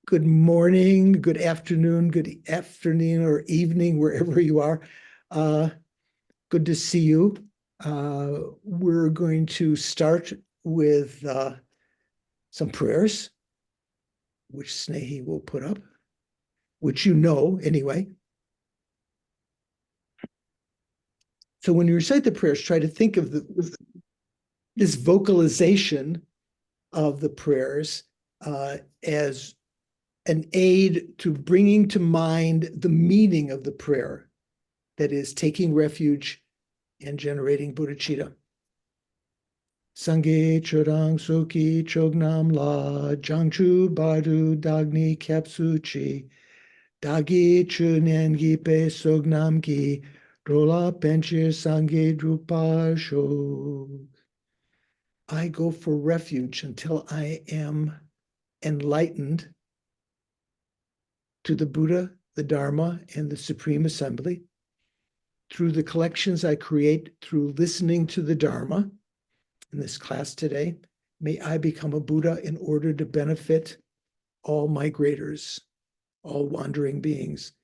Good morning, good afternoon, or evening, wherever you are. Good to see you. We're going to start with some prayers, which Snehi will put up, which you know anyway. So when you recite the prayers, try to think of this vocalization of the prayers as an aid to bringing to mind the meaning of the prayer, that is, taking refuge and generating bodhicitta. Sangye churang soki chognam la jangchu bardu dagni kapsuchi dagi chunen gipe sognam ki rola penchir sangye drupa sho. I go for refuge until I am enlightened to the Buddha, the Dharma, and the Supreme Assembly. Through the collections I create through listening to the Dharma in this class today, may I become a Buddha in order to benefit all migrators, all wandering beings.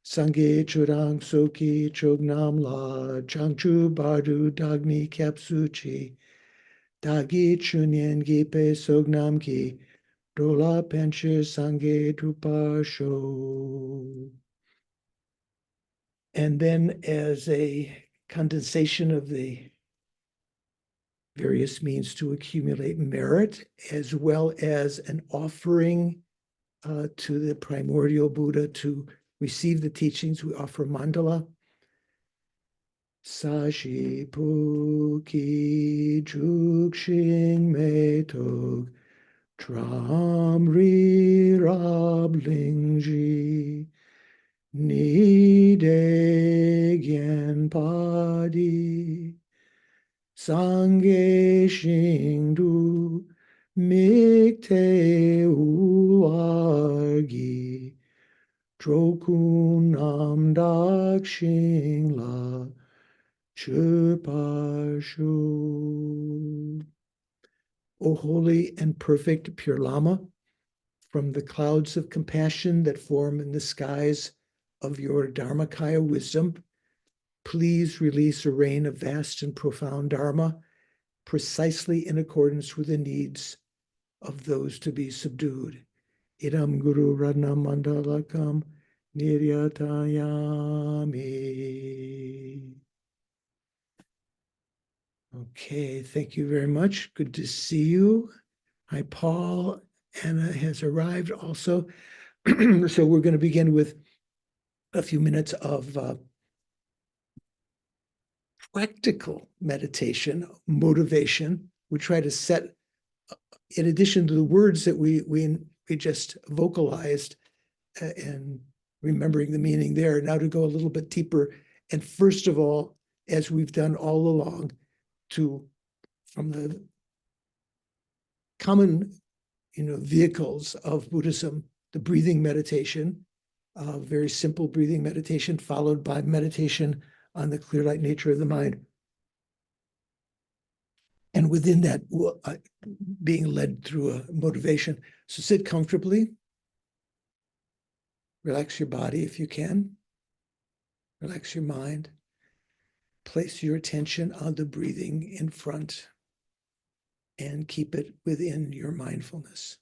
Sangye churang soki chognam la changchu bardu dagni kapsuchi dagi chunyen gipe sognam ki dola penche sangye drupa sho. And then, as a condensation of the various means to accumulate merit, as well as an offering to the primordial Buddha to receive the teachings, we offer mandala. Sashi puki jukshin metog tram ri rab lingji ni de gen padi sangye shingdu mikte uargi trokunam dakshing la chupashu. O holy and perfect pure Lama, from the clouds of compassion that form in the skies of your Dharmakaya wisdom, please release a rain of vast and profound Dharma, precisely in accordance with the needs of those to be subdued. Idam Guru Radna Mandalakam Niryatayami. Okay, thank you very much. Good to see you. Hi, Paul. Anna has arrived also. So we're going to begin with a few minutes of practical meditation, motivation. We try to set, in addition to the words that we just vocalized and remembering the meaning there, now to go a little bit deeper. And first of all, as we've done all along, from the common vehicles of Buddhism, the breathing meditation, very simple breathing meditation, followed by meditation on the clear light nature of the mind. And within that, being led through a motivation. So sit comfortably. Relax your body if you can. Relax your mind. Place your attention on the breathing in front and keep it within your mindfulness.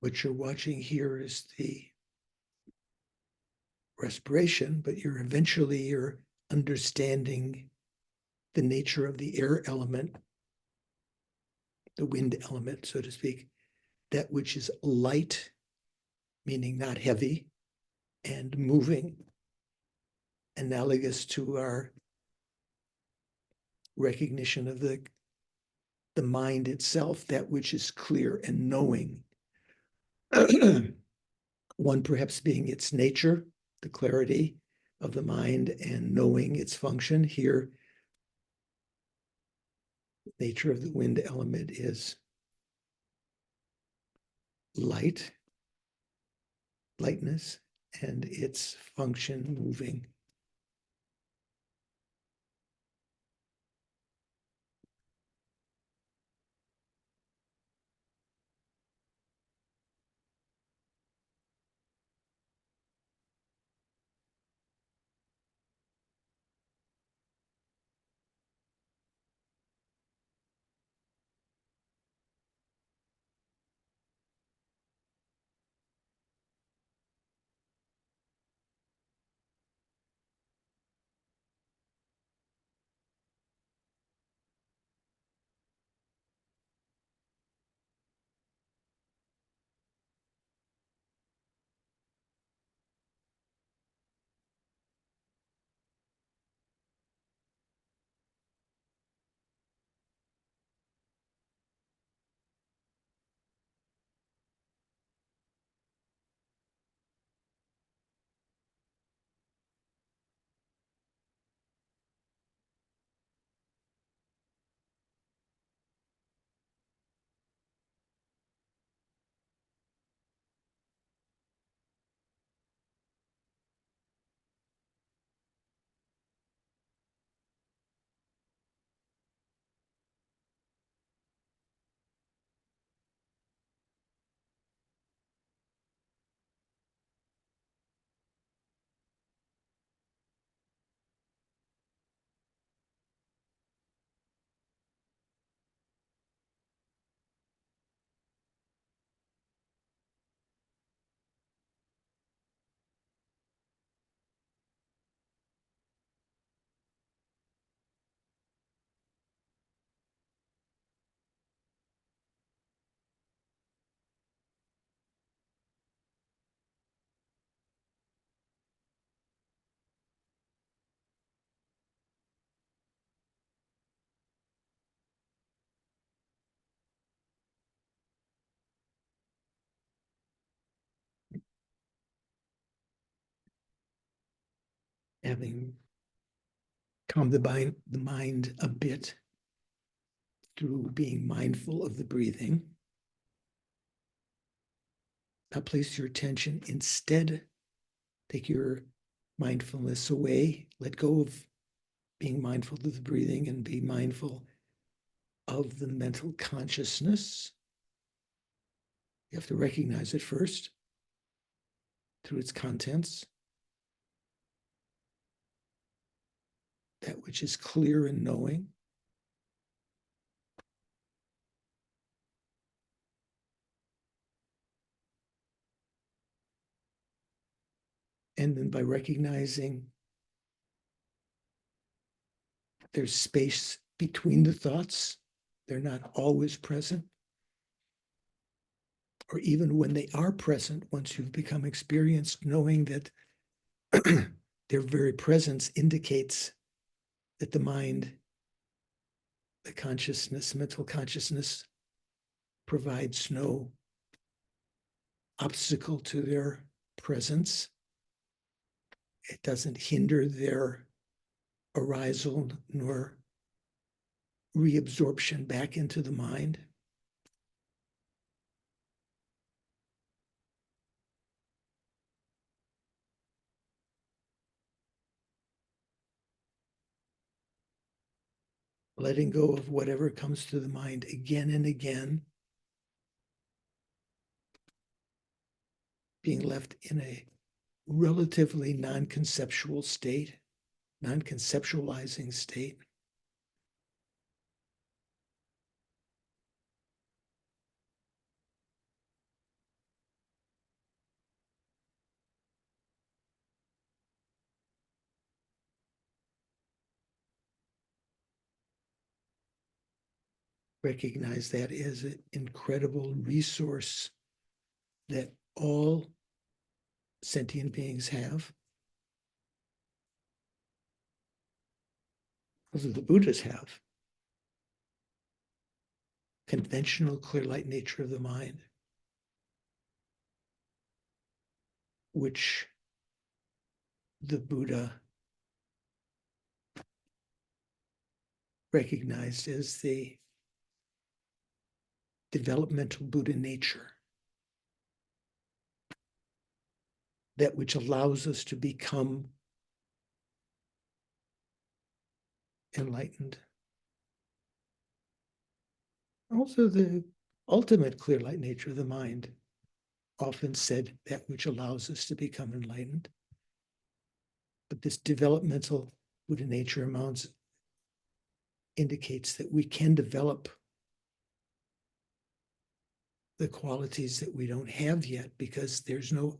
What you're watching here is the respiration, but you're understanding the nature of the air element, the wind element, so to speak, that which is light, meaning not heavy, and moving, analogous to our recognition of the mind itself, that which is clear and knowing. One perhaps being its nature, the clarity of the mind and knowing its function. Here, nature of the wind element is lightness, and its function moving. Having calmed the mind a bit through being mindful of the breathing, now place your attention instead, take your mindfulness away, let go of being mindful of the breathing and be mindful of the mental consciousness. You have to recognize it first through its contents, that which is clear and knowing. And then by recognizing there's space between the thoughts, they're not always present. Or even when they are present, once you've become experienced, knowing that their very presence indicates that the mind, the consciousness, mental consciousness, provides no obstacle to their presence. It doesn't hinder their arisal nor reabsorption back into the mind. Letting go of whatever comes to the mind again and again, being left in a relatively non-conceptual state, non-conceptualizing state. recognize that as an incredible resource that all sentient beings have. Also, the Buddhas have. Conventional clear light nature of the mind, which the Buddha recognized as the developmental Buddha nature, that which allows us to become enlightened. Also, the ultimate clear light nature of the mind, often said that which allows us to become enlightened. But this developmental Buddha nature indicates that we can develop the qualities that we don't have yet, because there's no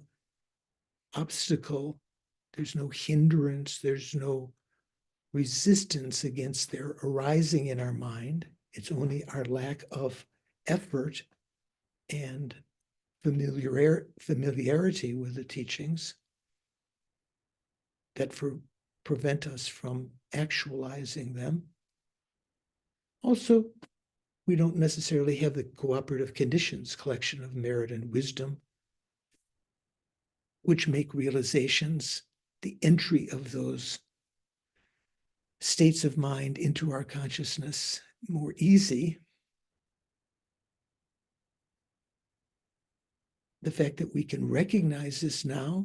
obstacle, there's no hindrance, there's no resistance against their arising in our mind. It's only our lack of effort and familiarity with the teachings that prevent us from actualizing them. Also, we don't necessarily have the cooperative conditions, collection of merit and wisdom, which make realizations, the entry of those states of mind into our consciousness, more easy. The fact that we can recognize this now,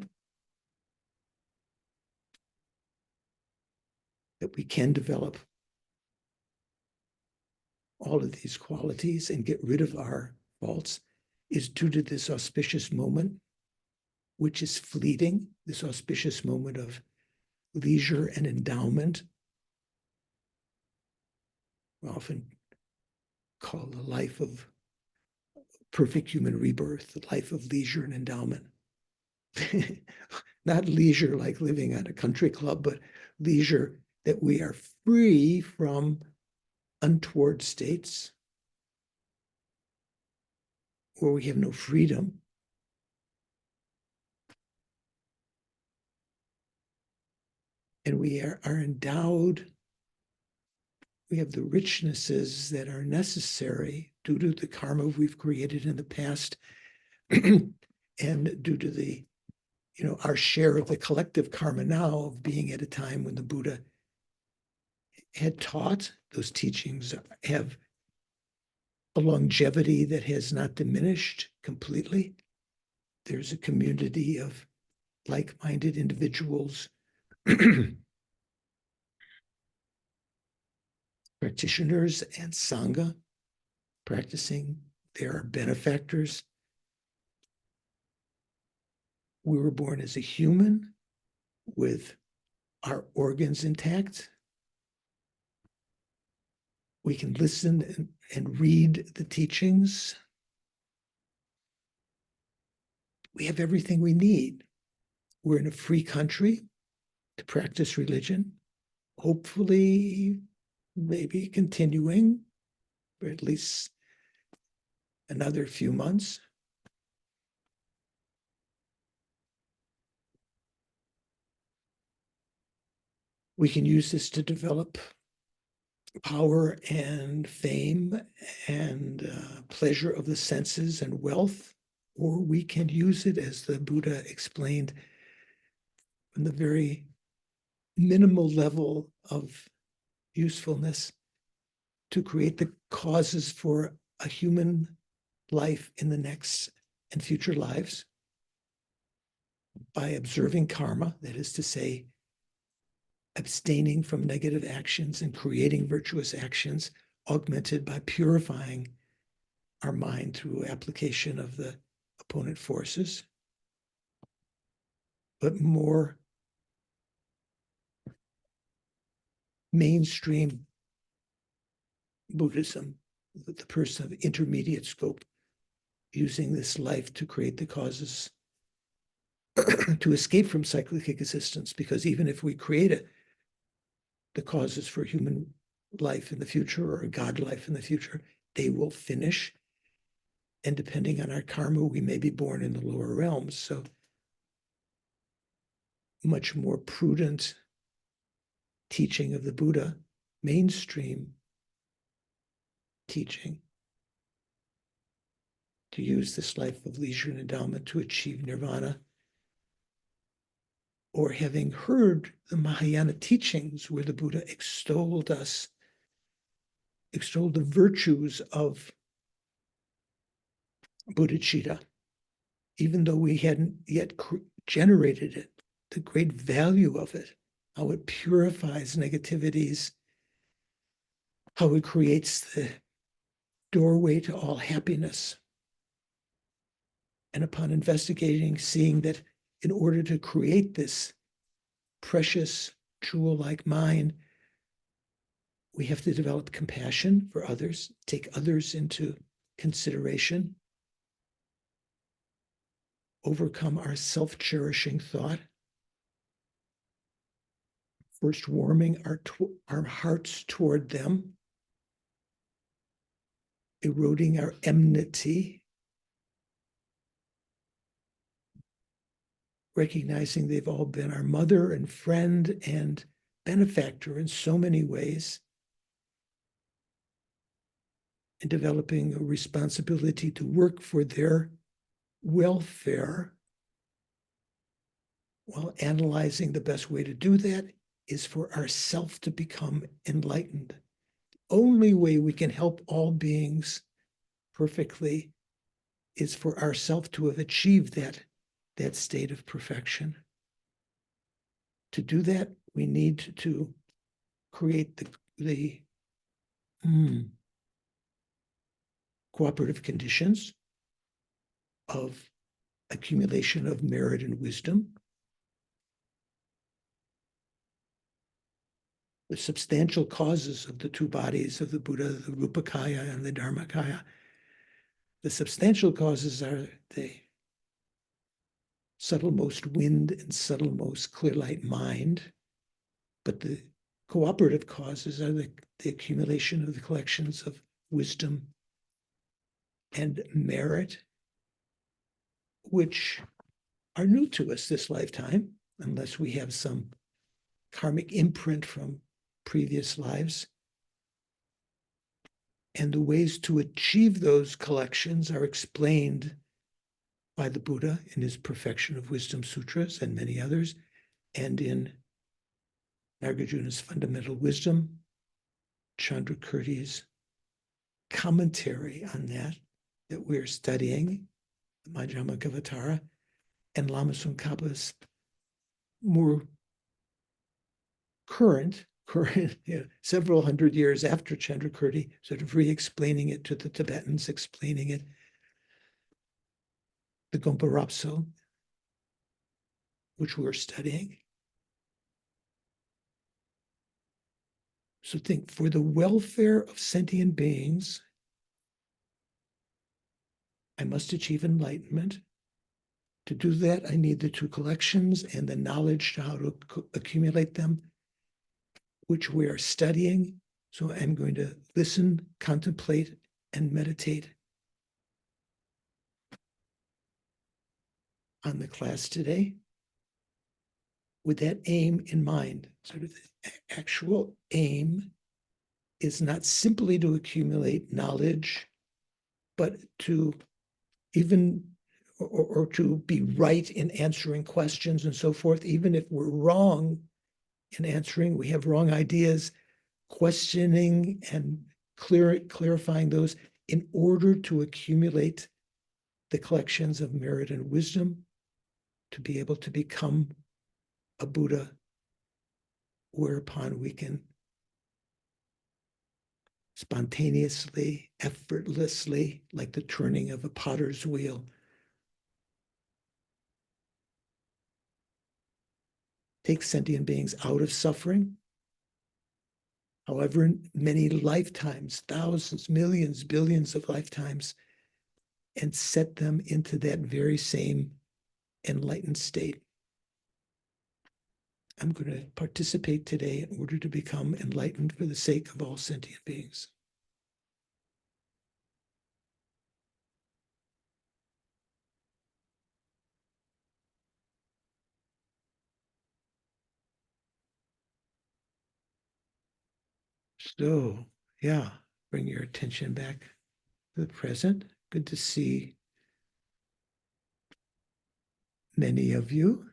that we can develop all of these qualities and get rid of our faults, is due to this auspicious moment, which is fleeting, this auspicious moment of leisure and endowment, we often call the life of perfect human rebirth, the life of leisure and endowment. Not leisure like living at a country club, but leisure that we are free from untoward states where we have no freedom. And we are endowed, we have the richnesses that are necessary due to the karma we've created in the past and due to the, our share of the collective karma now of being at a time when the Buddha had taught. Those teachings have a longevity that has not diminished completely. There's a community of like-minded individuals, practitioners and sangha practicing. There are benefactors. We were born as a human with our organs intact. We can listen and read the teachings. We have everything we need. We're in a free country to practice religion, hopefully, maybe continuing for at least another few months. We can use this to develop power and fame and pleasure of the senses and wealth, or we can use it, as the Buddha explained, on the very minimal level of usefulness to create the causes for a human life in the next and future lives by observing karma, that is to say, abstaining from negative actions and creating virtuous actions, augmented by purifying our mind through application of the opponent forces. But more mainstream Buddhism, the person of intermediate scope, using this life to create the causes to escape from cyclic existence, because even if we create the causes for human life in the future or a God life in the future, they will finish. And depending on our karma, we may be born in the lower realms. So much more prudent teaching of the Buddha, mainstream teaching, to use this life of leisure and endowment to achieve nirvana, or having heard the Mahayana teachings where the Buddha extolled the virtues of bodhicitta, even though we hadn't yet generated it, the great value of it, how it purifies negativities, how it creates the doorway to all happiness. And upon investigating, seeing that in order to create this precious jewel-like mind, we have to develop compassion for others, take others into consideration, overcome our self-cherishing thought, first warming our hearts toward them, eroding our enmity, recognizing they've all been our mother and friend and benefactor in so many ways, and developing a responsibility to work for their welfare, while analyzing the best way to do that is for ourself to become enlightened. The only way we can help all beings perfectly is for ourself to have achieved that state of perfection. To do that, we need to create the cooperative conditions of accumulation of merit and wisdom, the substantial causes of the two bodies of the Buddha, the Rupakaya and the Dharmakaya. The substantial causes are the subtlemost wind and subtlemost clear light mind, but the cooperative causes are the accumulation of the collections of wisdom and merit, which are new to us this lifetime, unless we have some karmic imprint from previous lives. And the ways to achieve those collections are explained by the Buddha in his Perfection of Wisdom Sutras and many others, and in Nagarjuna's Fundamental Wisdom, Chandrakirti's commentary on that we're studying, the Madhyamakavatara, and Lama Tsongkhapa's more current, several hundred years after Chandrakirti, sort of re-explaining it to the Tibetans, explaining it, the Gompa Rapso, which we're studying. So think, for the welfare of sentient beings, I must achieve enlightenment. To do that, I need the two collections and the knowledge to how to accumulate them, which we are studying. So I'm going to listen, contemplate, and meditate on the class today with that aim in mind. Sort of the actual aim is not simply to accumulate knowledge, but to even or to be right in answering questions and so forth. Even if we're wrong in answering, we have wrong ideas, questioning and clarifying those in order to accumulate the collections of merit and wisdom to be able to become a Buddha, whereupon we can spontaneously, effortlessly, like the turning of a potter's wheel, take sentient beings out of suffering, however many lifetimes, thousands, millions, billions of lifetimes, and set them into that very same enlightened state. I'm going to participate today in order to become enlightened for the sake of all sentient beings. So, yeah, bring your attention back to the present. Good to see many of you.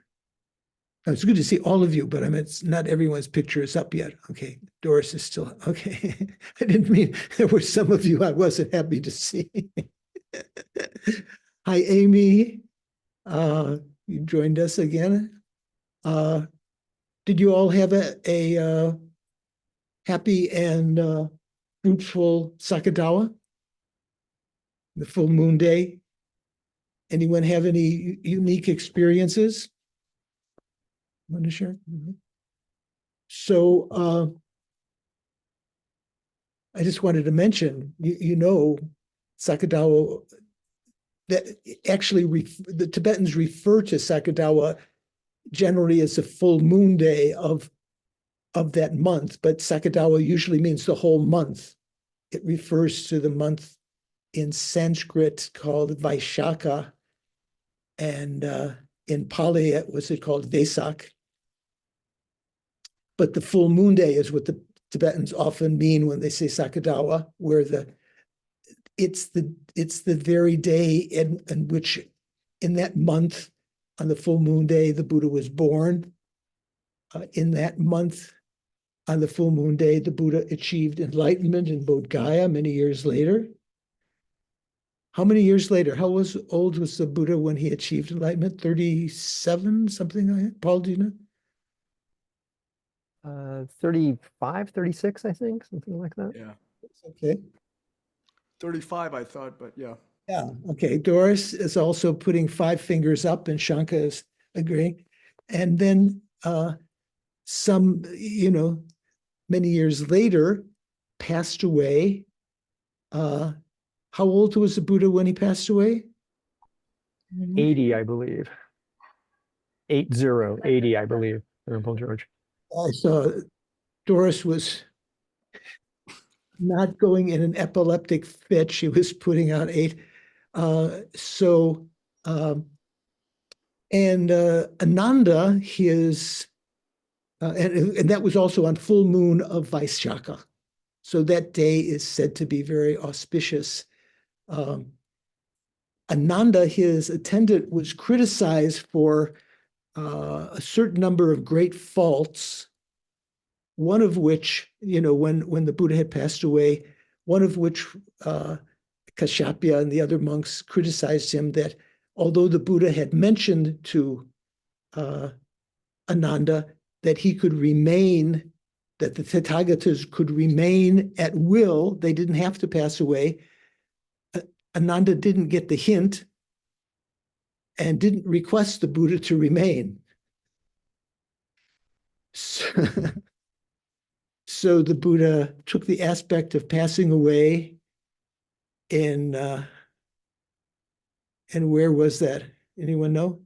Oh, it's good to see all of you, but I mean, it's not everyone's picture is up yet. Okay, Doris is still, okay. I didn't mean there were some of you I wasn't happy to see. Hi, Amy. You joined us again. Did you all have a happy and fruitful Sakadawa, the full moon day? Anyone have any unique experiences? Want to share? So I just wanted to mention, Sakadawa, that actually the Tibetans refer to Sakadawa generally as a full moon day of that month, but Sakadawa usually means the whole month. It refers to the month in Sanskrit called Vaishakha, and in Pali it was called Vesak. But the full moon day is what the Tibetans often mean when they say Sakadawa, where it's the very day in which, in that month, on the full moon day, the Buddha was born. In that month, on the full moon day, the Buddha achieved enlightenment in Bodh Gaya many years later. How many years later? How old was the Buddha when he achieved enlightenment? 37, something like that? Paul, do you know? 35, 36, I think, something like that. Yeah. Okay. 35, I thought, but yeah. Yeah. Okay. Doris is also putting 5 fingers up, and Shanka is agreeing. And then some, many years later, passed away. How old was the Buddha when he passed away? 80, I believe. 80, I believe. Uncle George. I saw Doris was not going in an epileptic fit. She was putting out 8. Ananda, his, and that was also on full moon of Vaishakha. So that day is said to be very auspicious. Ananda, his attendant, was criticized for a certain number of great faults, one of which, when the Buddha had passed away, one of which Kashyapya and the other monks criticized him that although the Buddha had mentioned to Ananda that he could remain, that the Tathagatas could remain at will, they didn't have to pass away, Ananda didn't get the hint and didn't request the Buddha to remain. So the Buddha took the aspect of passing away and where was that? Anyone know?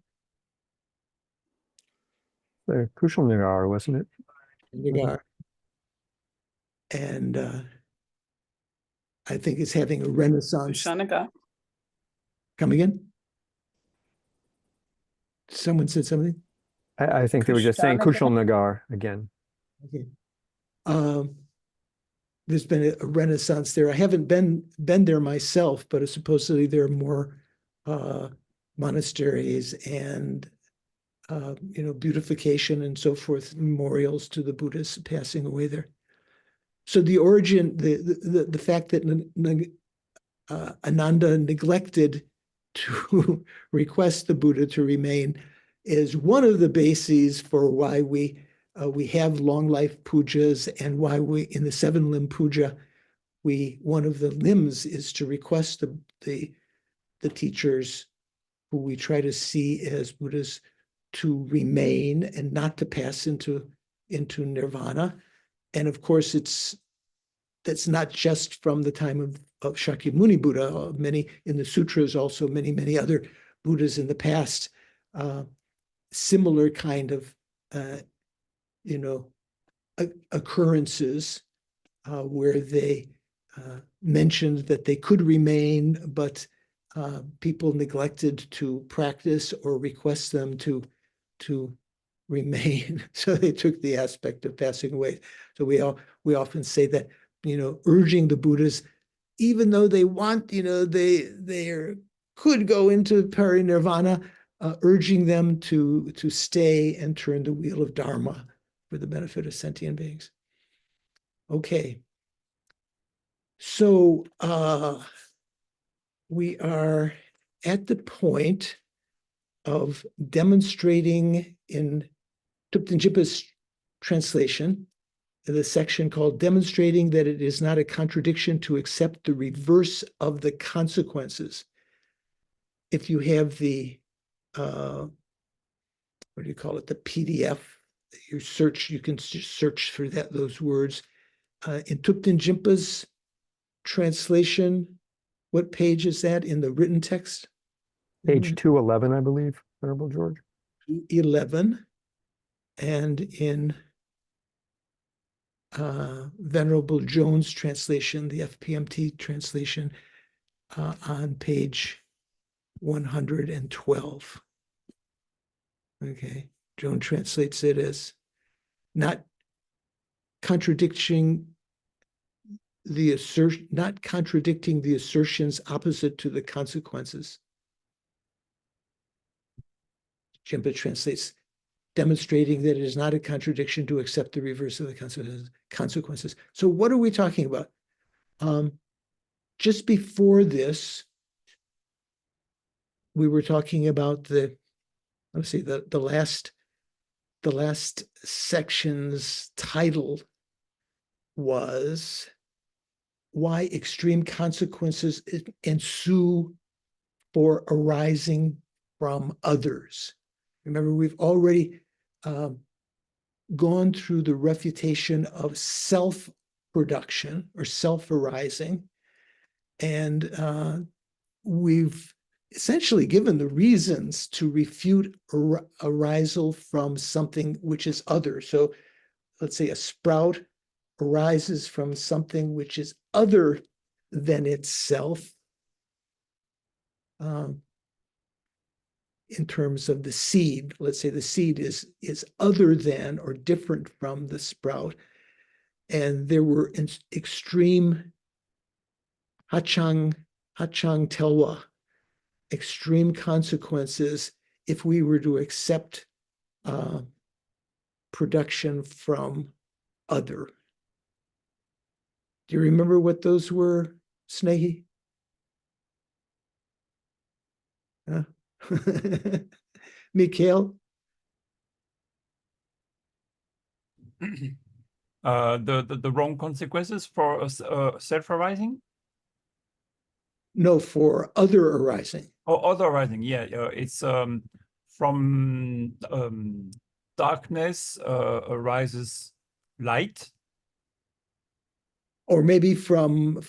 The Kushal wasn't it? Nagar. And I think it's having a renaissance. Shanaga. Come again? Someone said something? I think they were just saying Kushal Kushal Nagar again. Okay. There's been a renaissance there. I haven't been there myself, but supposedly there are more monasteries and beautification and so forth, memorials to the Buddhists passing away there. So the origin, the fact that Ananda neglected to request the Buddha to remain is one of the bases for why we have long life pujas, and why we, in the 7-limb puja, one of the limbs is to request the teachers who we try to see as Buddhas to remain and not to pass into nirvana. And of course, that's not just from the time of Shakyamuni Buddha. Many in the sutras, also many other Buddhas in the past, similar kind of occurrences where they mentioned that they could remain, but people neglected to practice or request them to remain. So they took the aspect of passing away. So we often say that, urging the Buddhas, even though they want, they could go into parinirvana, urging them to stay and turn the wheel of Dharma for the benefit of sentient beings. Okay. So we are at the point of demonstrating in Thupten Jinpa's translation, the section called Demonstrating that it is not a contradiction to accept the reverse of the consequences. If you have the, what do you call it, the PDF, you can search for those words. In Thupten Jinpa's translation, what page is that in the written text? Page 211, I believe, Venerable George. 11. And in Venerable Jones' translation, the FPMT translation, on page 112. Okay, Jones translates it as not contradicting the assertions opposite to the consequences. Jinpa translates, demonstrating that it is not a contradiction to accept the reverse of the consequences. So what are we talking about? Just before this, we were talking about the last section's title was why extreme consequences ensue for arising from others. Remember, we've already gone through the refutation of self-production or self-arising, and we've essentially given the reasons to refute arisal from something which is other. So let's say a sprout arises from something which is other than itself, in terms of the seed. Let's say the seed is other than or different from the sprout. And there were extreme hachang telwa, extreme consequences if we were to accept production from other. Do you remember what those were, Snehi? Mikhail? The wrong consequences for self-arising? No, for other arising. Oh, other arising, yeah. It's from darkness arises light. Or maybe from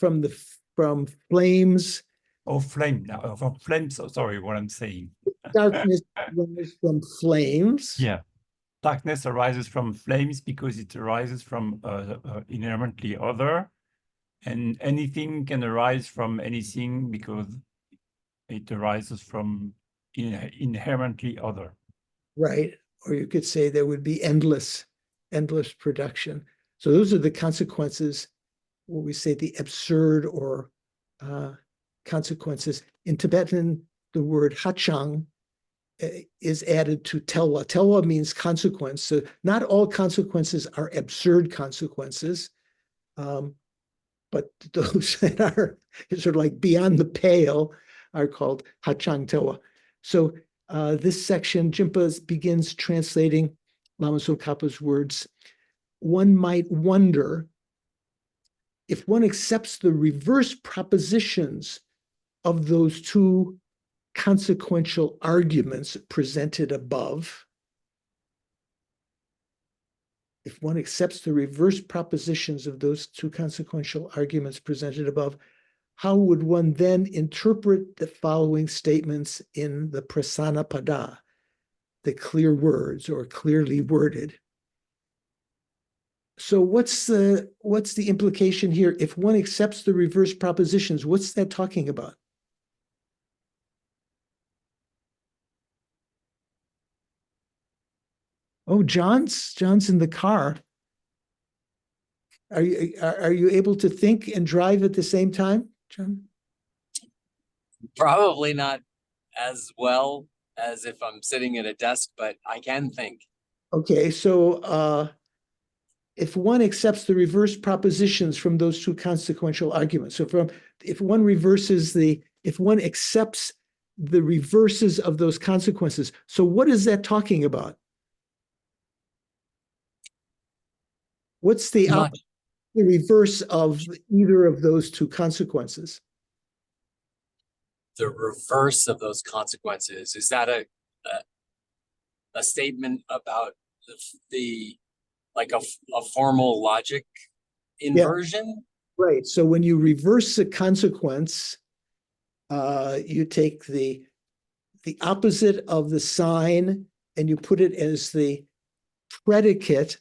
flames. Oh, flame. No, from flames. Oh, sorry, what I'm saying. Darkness arises from flames. Yeah. Darkness arises from flames because it arises from inherently other, and anything can arise from anything because it arises from inherently other. Right. Or you could say there would be endless production. So those are the consequences, what we say the absurd or consequences. In Tibetan, the word hachang is added to telwa. Telwa means consequence. So not all consequences are absurd consequences, but those that are sort of like beyond the pale are called hachang telwa. So this section, Jinpa begins translating Lama Tsongkhapa's words. One might wonder if one accepts the reverse propositions of those two consequential arguments presented above. If one accepts the reverse propositions of those two consequential arguments presented above, how would one then interpret the following statements in the Prasanapada, the clear words or clearly worded? So what's the implication here? If one accepts the reverse propositions, what's that talking about? Oh, John's in the car. Are you able to think and drive at the same time, John? Probably not as well as if I'm sitting at a desk, but I can think. Okay, so if one accepts the reverse propositions from those two consequential arguments, so if one accepts the reverses of those consequences, so what is that talking about? What's the reverse of either of those two consequences? The reverse of those consequences, is that a statement about the like a formal logic inversion? Right. So when you reverse a consequence, you take the opposite of the sign and you put it as the predicate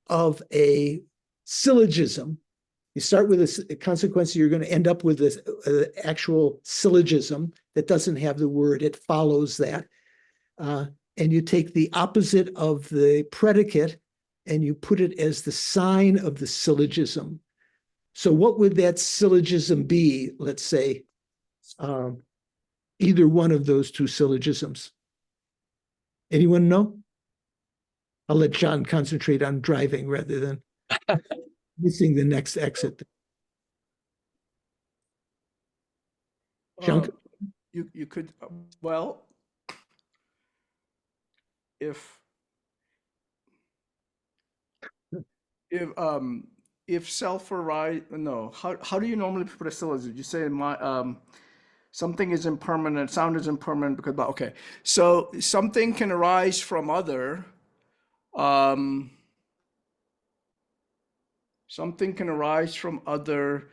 of a syllogism. You start with a consequence, you're going to end up with an actual syllogism that doesn't have the word, it follows that. And you take the opposite of the predicate and you put it as the sign of the syllogism. So what would that syllogism be? Let's say either one of those two syllogisms. Anyone know? I'll let John concentrate on driving rather than missing the next exit. John? You could, well, if self arise, no, how do you normally put a syllogism? You say something is impermanent, sound is impermanent because, okay, so something can arise from other, something can arise from other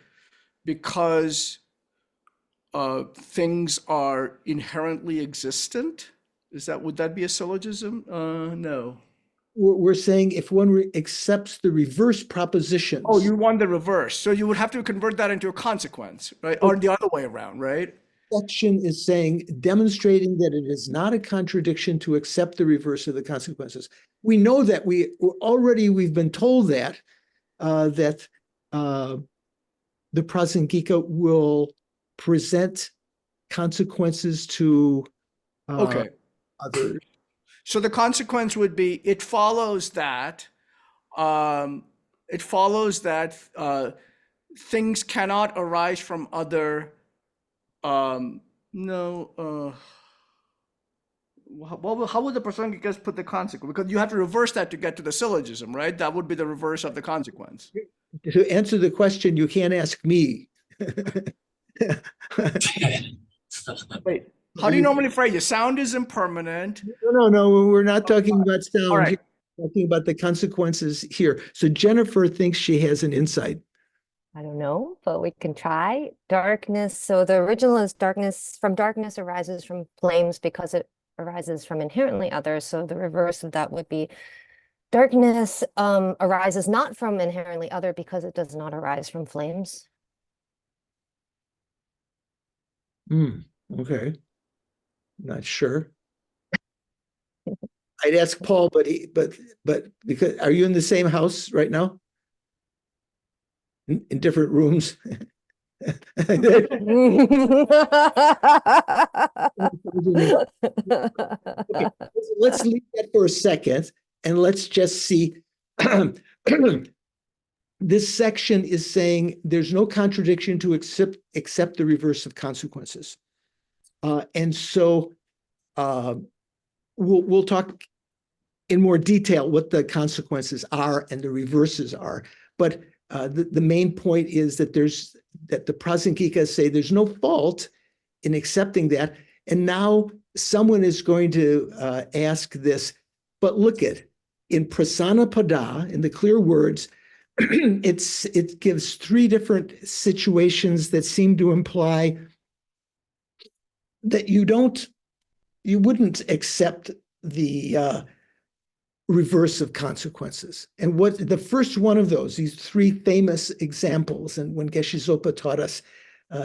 because things are inherently existent. Would that be a syllogism? No. We're saying if one accepts the reverse propositions. Oh, you want the reverse. So you would have to convert that into a consequence, right? Or the other way around, right? Section is saying, demonstrating that it is not a contradiction to accept the reverse of the consequences. We know that we've been told that the Prasangika will present consequences to Okay. others. So the consequence would be it follows that things cannot arise from other no how would the Prasangikas put the consequence? Because you have to reverse that to get to the syllogism, right? That would be the reverse of the consequence. To answer the question, you can't ask me. Wait, how do you normally phrase it? Sound is impermanent. No, we're not talking about sound. All right. We're talking about the consequences here. So Jennifer thinks she has an insight. I don't know, but we can try. Darkness. So the original is darkness. From darkness arises from flames because it arises from inherently others. So the reverse of that would be darkness arises not from inherently other because it does not arise from flames. Okay. Not sure. I'd ask Paul, but because are you in the same house right now? In different rooms? Okay, let's leave that for a second and let's just see. This section is saying there's no contradiction to accept the reverse of consequences. And so we'll talk in more detail what the consequences are and the reverses are. But the main point is that the Prasangikas say there's no fault in accepting that. And now someone is going to ask this, but look at in Prasanapada, in the clear words, it gives three different situations that seem to imply that you wouldn't accept the reverse of consequences. And what the first one of these three famous examples, and when Geshe Zopa taught us,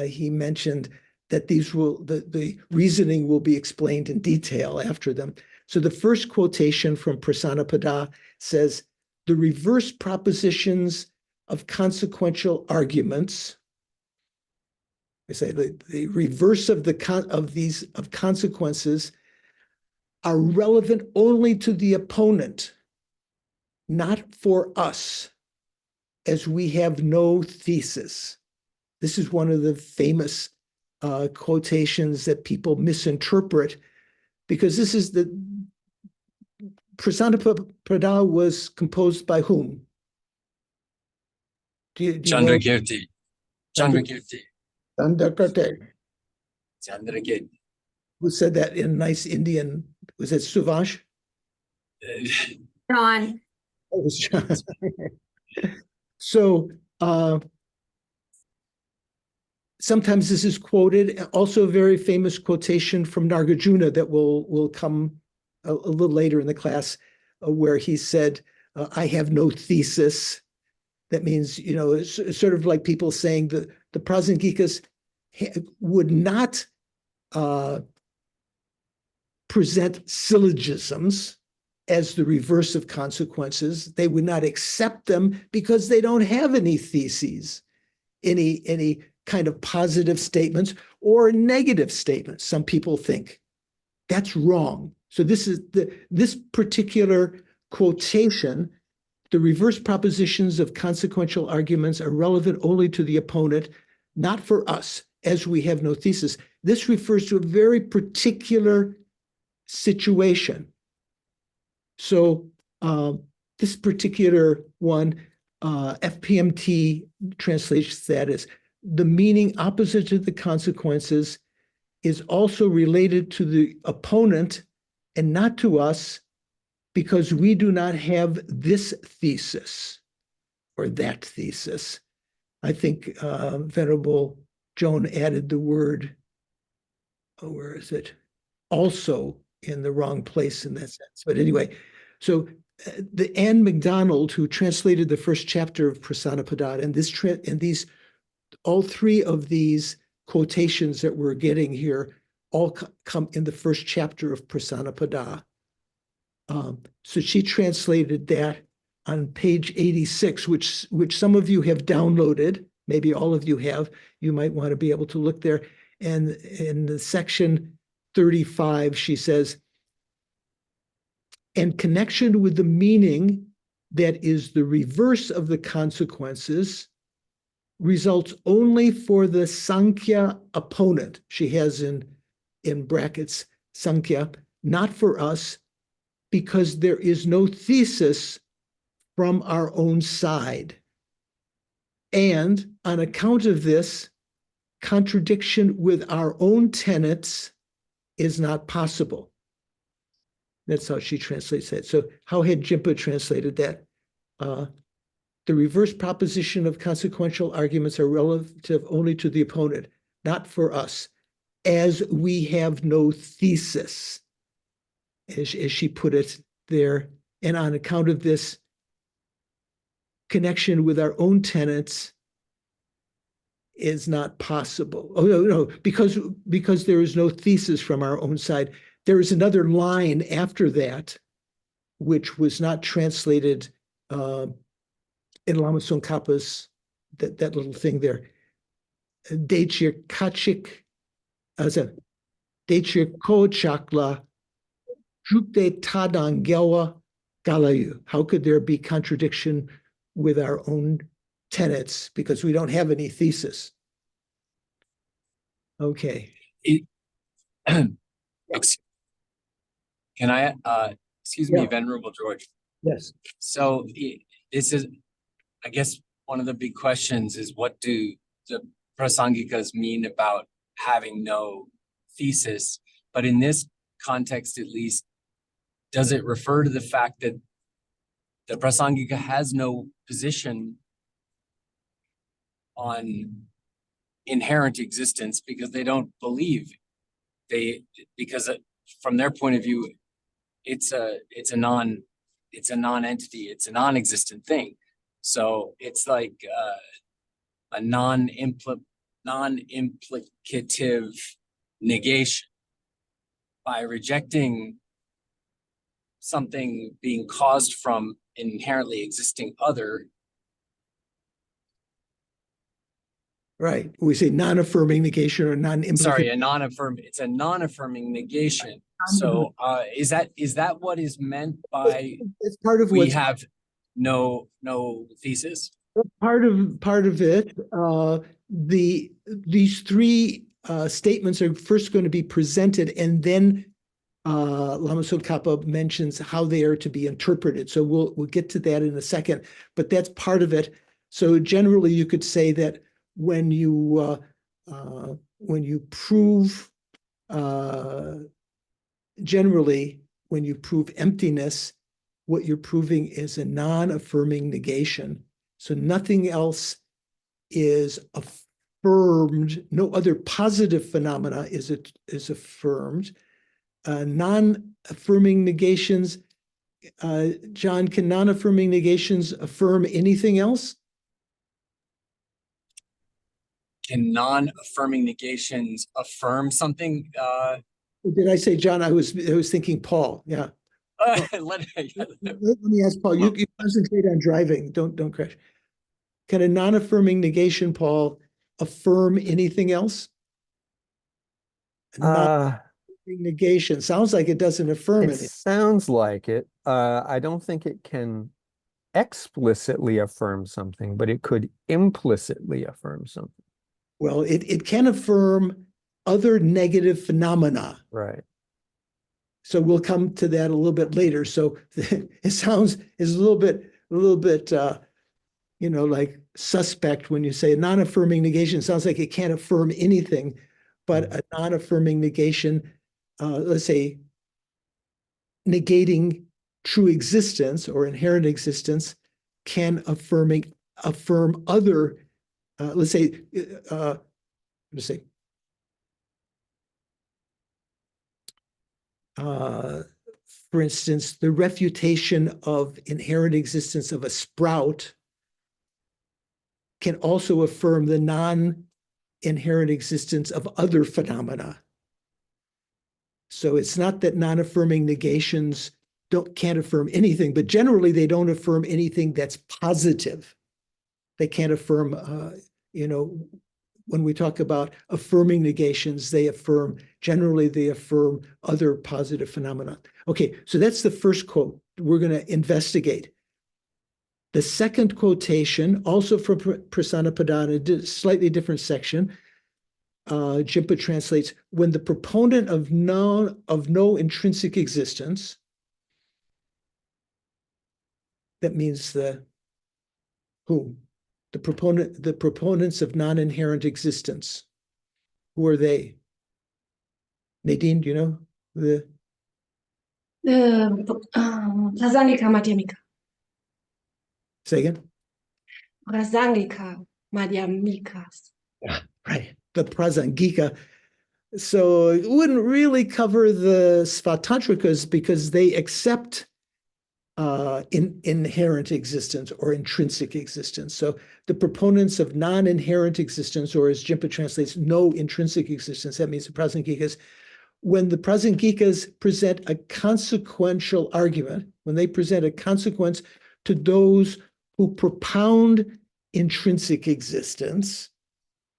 he mentioned that the reasoning will be explained in detail after them. So the first quotation from Prasanapada says, the reverse propositions of consequential arguments, I say the reverse of of consequences are relevant only to the opponent, not for us, as we have no thesis. This is one of the famous quotations that people misinterpret, because this is the Prasanapada was composed by whom? Do you know? Chandrakirti. Chandrakirti. Chandrakirti. Chandrakirti. Who said that in nice Indian? Was it Suvash? John. Oh, it was John. So sometimes this is quoted. Also, a very famous quotation from Nagarjuna that will come a little later in the class, where he said, "I have no thesis." That means, it's sort of like people saying the Prasangikas would not present syllogisms as the reverse of consequences. They would not accept them because they don't have any theses, any kind of positive statements or negative statements. Some people think that's wrong. So this particular quotation, the reverse propositions of consequential arguments are relevant only to the opponent, not for us, as we have no thesis. This refers to a very particular situation. So this particular one, FPMT translates that as the meaning opposite to the consequences is also related to the opponent and not to us, because we do not have this thesis or that thesis. I think Venerable Joan added the word, where is it? Also in the wrong place in that sense. But anyway, so the Anne MacDonald, who translated the first chapter of Prasanapada, and these, all three of these quotations that we're getting here all come in the first chapter of Prasanapada. So she translated that on page 86, which some of you have downloaded, maybe all of you have. You might want to be able to look there. And in the section 35, she says, in connection with the meaning that is the reverse of the consequences, results only for the Sankhya opponent. She has in brackets Sankhya, not for us, because there is no thesis from our own side. And on account of this, contradiction with our own tenets is not possible. That's how she translates that. So how had Jimpa translated that? The reverse proposition of consequential arguments are relative only to the opponent, not for us, as we have no thesis, as she put it there. And on account of this, connection with our own tenets is not possible. Oh, no, because there is no thesis from our own side. There is another line after that, which was not translated in Lama Tsong Khapa's, that little thing there. Dechir kachik, Dechir ko chakla, jukde tadang gelwa galayu. How could there be contradiction with our own tenets, because we don't have any thesis? Okay. Can I, excuse me, Yeah. Venerable George. Yes. So this is, I guess, one of the big questions is, what do the Prasangikas mean about having no thesis? But in this context, at least, does it refer to the fact that the Prasangika has no position on inherent existence because they don't believe because from their point of view, it's a non-entity, it's a non-existent thing. So it's like a non-implicative negation. By rejecting something being caused from an inherently existing other, Right. We say non-affirming negation or non-implicative. sorry, it's a non-affirming negation. So is that what is meant by It's part of we what's have no thesis? part of it. These three statements are first going to be presented, and then Lama Tsongkhapa mentions how they are to be interpreted. So we'll get to that in a second, but that's part of it. So generally, you could say that when you prove generally when you prove emptiness, what you're proving is a non-affirming negation. So nothing else is affirmed. No other positive phenomena is affirmed. Non-affirming negations, John, can non-affirming negations affirm anything else? Can non-affirming negations affirm something? Did I say John? I was thinking Paul. Yeah. Let me ask Paul. You concentrate on driving. Don't crash. Can a non-affirming negation, Paul, affirm anything else? Negation sounds like it doesn't affirm It it. sounds like it. I don't think it can explicitly affirm something, but it could implicitly affirm something. Well, it can affirm other negative phenomena. Right. So we'll come to that a little bit later. So it sounds is a little bit like suspect when you say a non-affirming negation. It sounds like it can't affirm anything, but a non-affirming negation, let's say, negating true existence or inherent existence, can affirm other, let's say, for instance, the refutation of inherent existence of a sprout can also affirm the non-inherent existence of other phenomena. So it's not that non-affirming negations can't affirm anything, but generally they don't affirm anything that's positive. They can't affirm, when we talk about affirming negations, generally they affirm other positive phenomena. Okay, so that's the first quote we're going to investigate. The second quotation, also from Prasanapadana, a slightly different section, Jimpa translates, when the proponent of no intrinsic existence, that means who? The proponents of non-inherent existence. Who are they? Nadine, do you know? Prasangika Madhyamika. Say again? Prasangika Madhyamikas. Right, the Prasangika. So it wouldn't really cover the Svatantrikas because they accept inherent existence or intrinsic existence. So the proponents of non-inherent existence, or as Jimpa translates, no intrinsic existence, that means the Prasangikas, when the Prasangikas present a consequential argument, when they present a consequence to those who propound intrinsic existence,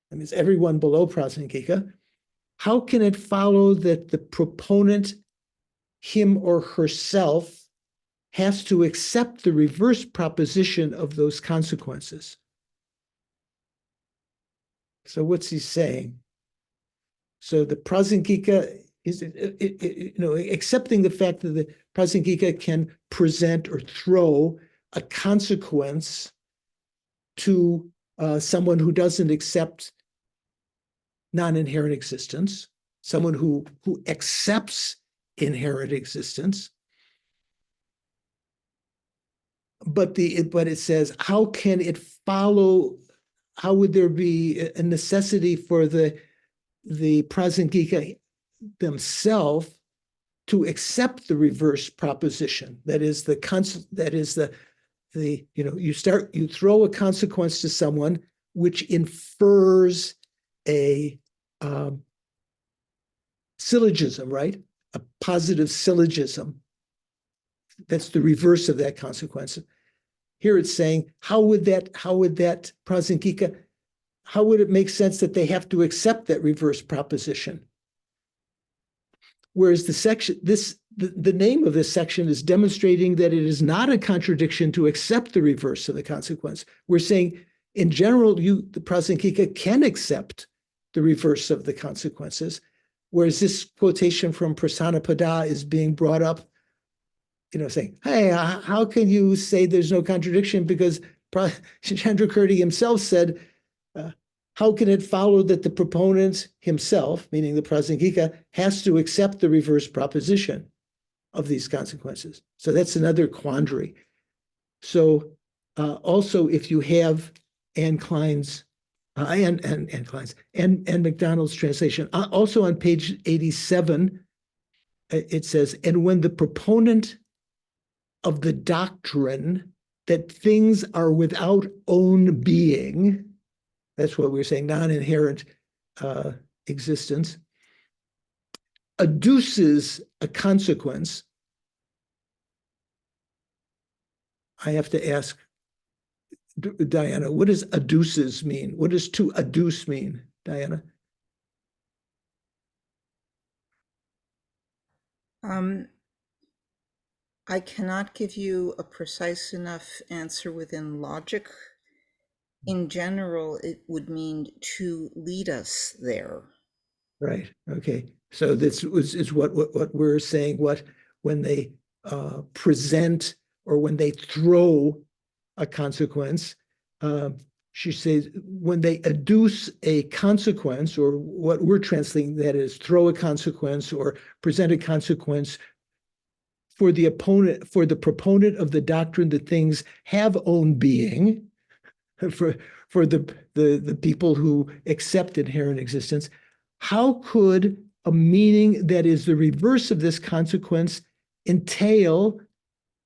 that means everyone below Prasangika, how can it follow that the proponent, him or herself, has to accept the reverse proposition of those consequences? So what's he saying? So the Prasangika is, accepting the fact that the Prasangika can present or throw a consequence to someone who doesn't accept non-inherent existence, someone who accepts inherent existence. But it says, how can it follow? How would there be a necessity for the Prasangika themselves to accept the reverse proposition? That is you throw a consequence to someone which infers a syllogism, right? A positive syllogism. That's the reverse of that consequence. Here it's saying, how would that prasangika, how would it make sense that they have to accept that reverse proposition? Whereas the name of this section is demonstrating that it is not a contradiction to accept the reverse of the consequence. We're saying, in general, the prasangika can accept the reverse of the consequences, whereas this quotation from Prasanapada is being brought up, saying, hey, how can you say there's no contradiction? Because Chandrakirti himself said, how can it follow that the proponent himself, meaning the prasangika, has to accept the reverse proposition of these consequences? So that's another quandary. So also, if you have Anne Klein's and McDonald's translation, also on page 87, it says, and when the proponent of the doctrine that things are without own being, that's what we're saying, non-inherent existence, adduces a consequence. I have to ask Diana, what does adduces mean? What does to adduce mean, Diana? I cannot give you a precise enough answer within logic. In general, it would mean to lead us there. Right. Okay. So this is what we're saying. When they present or when they throw a consequence, she says when they adduce a consequence, or what we're translating that is throw a consequence or present a consequence for the proponent of the doctrine that things have own being, for the people who accept inherent existence, how could a meaning that is the reverse of this consequence entail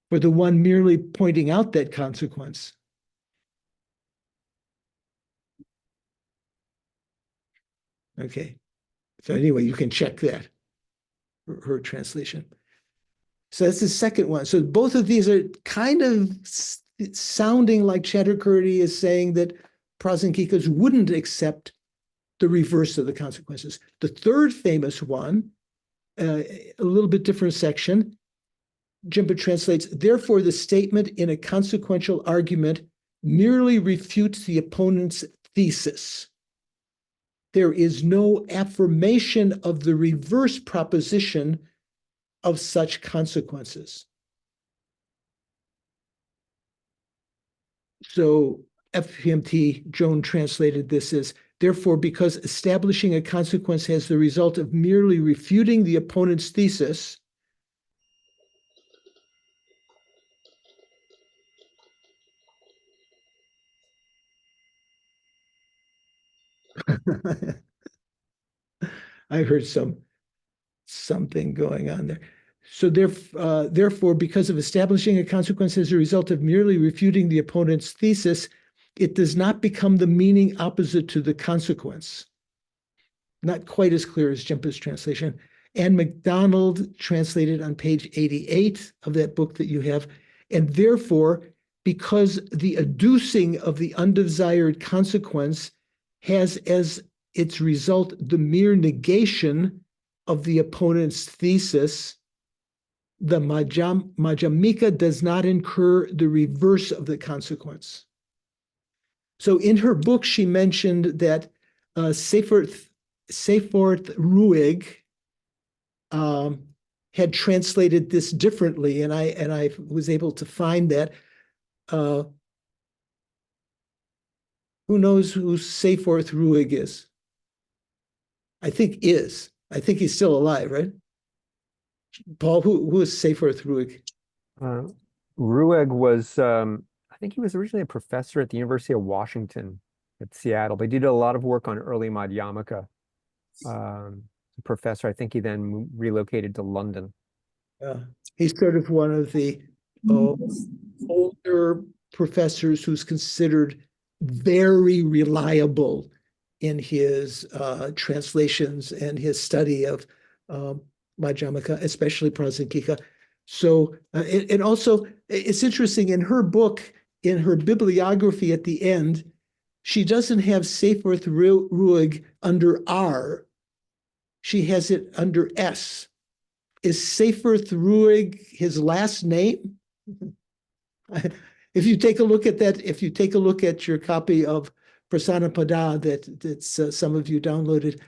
for the one merely pointing out that consequence? Okay. So anyway, you can check that, her translation. So that's the second one. So both of these are kind of sounding like Chandrakirti is saying that prasangikas wouldn't accept the reverse of the consequences. The third famous one, a little bit different section, Jimpa translates, therefore the statement in a consequential argument merely refutes the opponent's thesis. There is no affirmation of the reverse proposition of such consequences. So FMT Joan translated this as, therefore, because establishing a consequence has the result of merely refuting the opponent's thesis, I heard something going on there. So therefore, because of establishing a consequence as a result of merely refuting the opponent's thesis, it does not become the meaning opposite to the consequence. Not quite as clear as Jimpa's translation. And MacDonald translated on page 88 of that book that you have. And therefore, because the adducing of the undesired consequence has as its result the mere negation of the opponent's thesis, the Madhyamika does not incur the reverse of the consequence. So in her book, she mentioned that Seyfarth Ruig had translated this differently, and I was able to find that. Who knows who Seyfarth Ruig is? I think he's still alive, right? Paul, who is Seyfarth Ruig? Rueg was, I think he was originally a professor at the University of Washington at Seattle. They did a lot of work on early Madhyamaka. Professor, I think he then relocated to London. He's sort of one of the older professors who's considered very reliable in his translations and his study of Madhyamaka, especially Prasangika. So, and also, it's interesting, in her book, in her bibliography at the end, she doesn't have Sefer Ruig under R. She has it under S. Is Sefer Ruig his last name? If you take a look at that, if you take a look at your copy of Prasanapada that's some of you downloaded,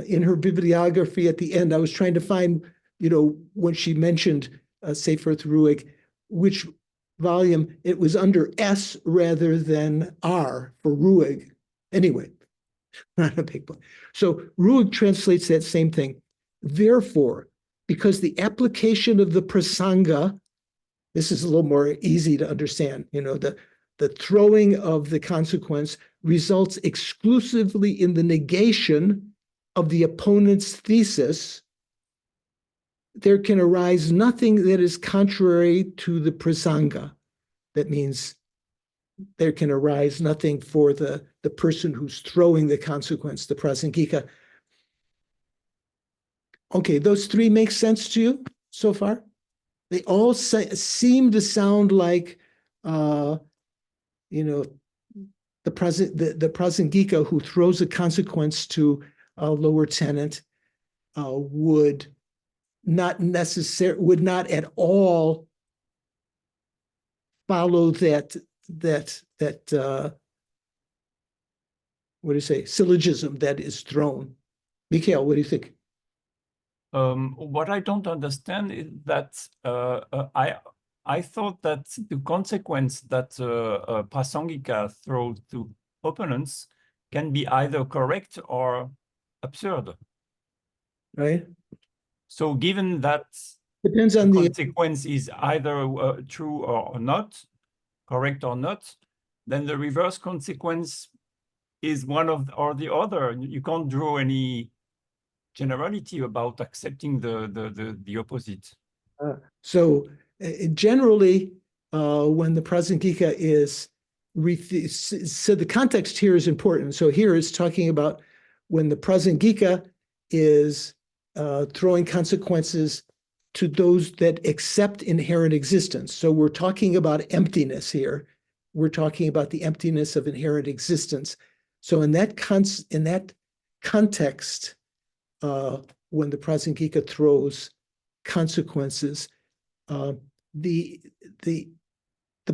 in her bibliography at the end, I was trying to find, when she mentioned Sefer Ruig, which volume it was under S rather than R for Ruig. Anyway, not a big point. So Ruig translates that same thing. Therefore, because the application of the prasanga, this is a little more easy to understand, the throwing of the consequence results exclusively in the negation of the opponent's thesis. There can arise nothing that is contrary to the prasanga. That means there can arise nothing for the person who's throwing the consequence, the prasangika. Okay, those three make sense to you so far? They all seem to sound like, the prasangika who throws a consequence to a lower tenant would not at all follow that what do you say, syllogism that is thrown. Mikhail, what do you think? What I don't understand is that I thought that the consequence that prasangika throws to opponents can be either correct or absurd. Right? So given that Depends the on the consequence is either true or not, correct or not, then the reverse consequence is one of or the other. You can't draw any generality about accepting the opposite. So generally, when the prasangika is, so the context here is important. So here it's talking about when the prasangika is throwing consequences to those that accept inherent existence. So we're talking about emptiness here. We're talking about the emptiness of inherent existence. So in that context, when the prasangika throws consequences, the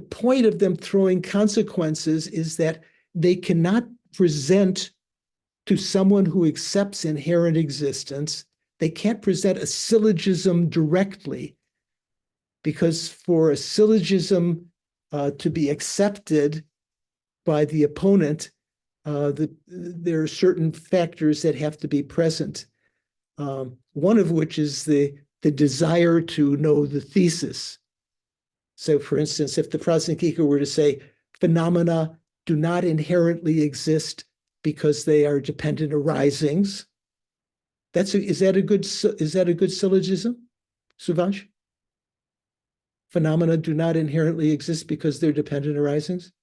point of them throwing consequences is that they cannot present to someone who accepts inherent existence, they can't present a syllogism directly, because for a syllogism to be accepted by the opponent, there are certain factors that have to be present. One of which is the desire to know the thesis. So, for instance, if the prasangika were to say phenomena do not inherently exist because they are dependent arisings, is that a good syllogism, Suvansh? Phenomena do not inherently exist because they're dependent arisings?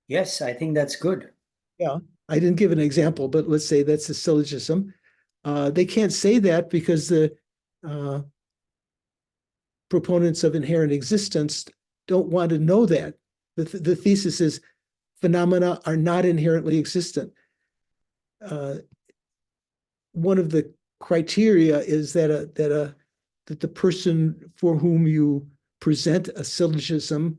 Yes, I think that's good. Yeah, I didn't give an example, but let's say that's a syllogism. They can't say that because the proponents of inherent existence don't want to know that. The thesis is phenomena are not inherently existent. One of the criteria is that the person for whom you present a syllogism,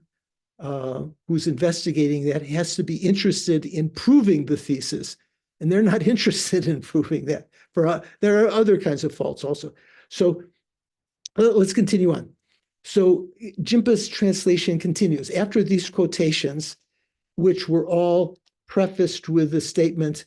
who's investigating that, has to be interested in proving the thesis, and they're not interested in proving that. There are other kinds of faults also. So let's continue on. So Jimpa's translation continues. After these quotations, which were all prefaced with the statement,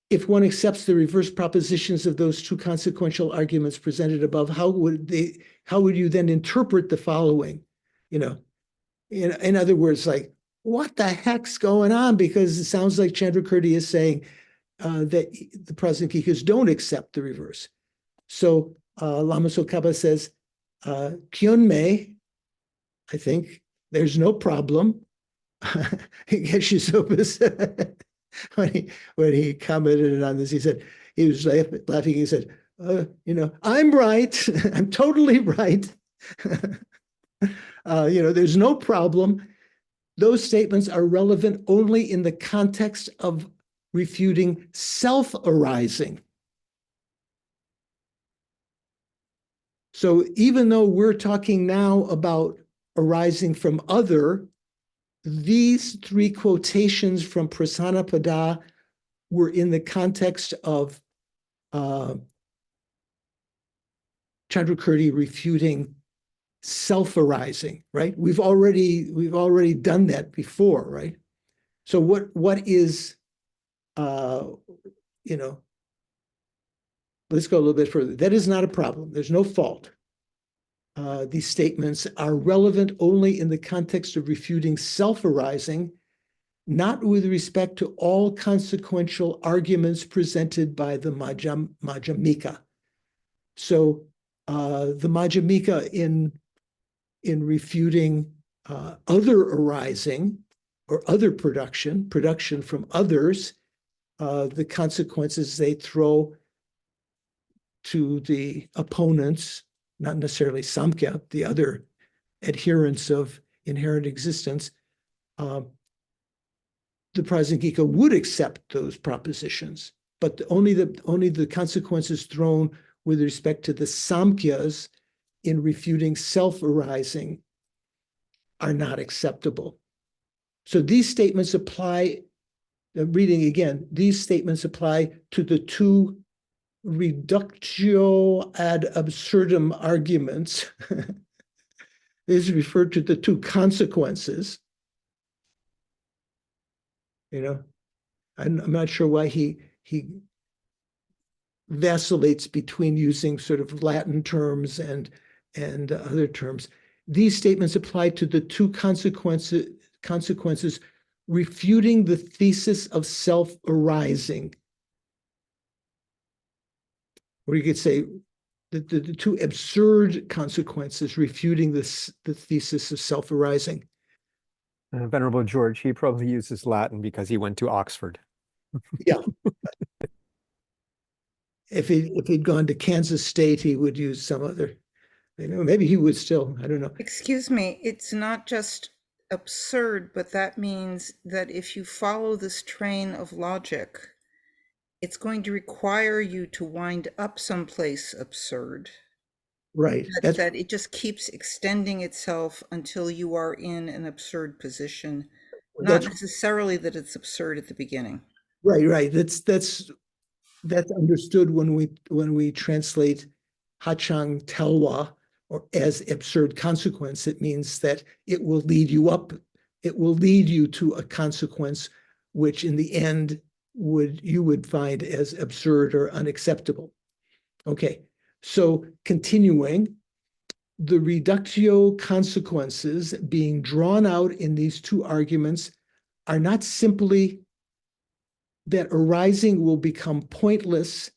if one accepts the reverse propositions of those two consequential arguments presented above, how would you then interpret the following? In other words, like, what the heck's going on? Because it sounds like Chandrakirti is saying that the prasangikas don't accept the reverse. So Lama Tsokapa says, Kyunmei, I think, there's no problem. Geshe-Sopa when he commented on this, he said, he was laughing, he said, I'm right, I'm totally right. There's no problem. Those statements are relevant only in the context of refuting self-arising. So even though we're talking now about arising from other, these three quotations from Prasanapada were in the context of Chandrakirti refuting self-arising, right? We've already done that before, right? So what is let's go a little bit further. That is not a problem. There's no fault. These statements are relevant only in the context of refuting self-arising, not with respect to all consequential arguments presented by the Madhyamika. So the Madhyamika in refuting other arising or other production from others, the consequences they throw to the opponents, not necessarily Samkhya, the other adherents of inherent existence, the Prasangika would accept those propositions, but only the consequences thrown with respect to the Samkhyas in refuting self-arising are not acceptable. So these statements apply, reading again, these statements apply to the two reductio ad absurdum arguments. This is referred to the two consequences. I'm not sure why he vacillates between using sort of Latin terms and other terms. These statements apply to the two consequences refuting the thesis of self-arising. Or you could say the two absurd consequences refuting the thesis of self-arising. Venerable George, he probably uses Latin because he went to Oxford. Yeah. If he'd gone to Kansas State, he would use some other, maybe he would still, I don't know. Excuse me, it's not just absurd, but that means that if you follow this train of logic, it's going to require you to wind up someplace absurd. Right. That it just keeps extending itself until you are in an absurd position. Not necessarily that it's absurd at the beginning. Right. That's understood when we translate Hachang Telwa or as absurd consequence. It means that it will lead you up, it will lead you to a consequence which in the end you would find as absurd or unacceptable. Okay, so continuing, the reductio consequences being drawn out in these two arguments are not simply that arising will become pointless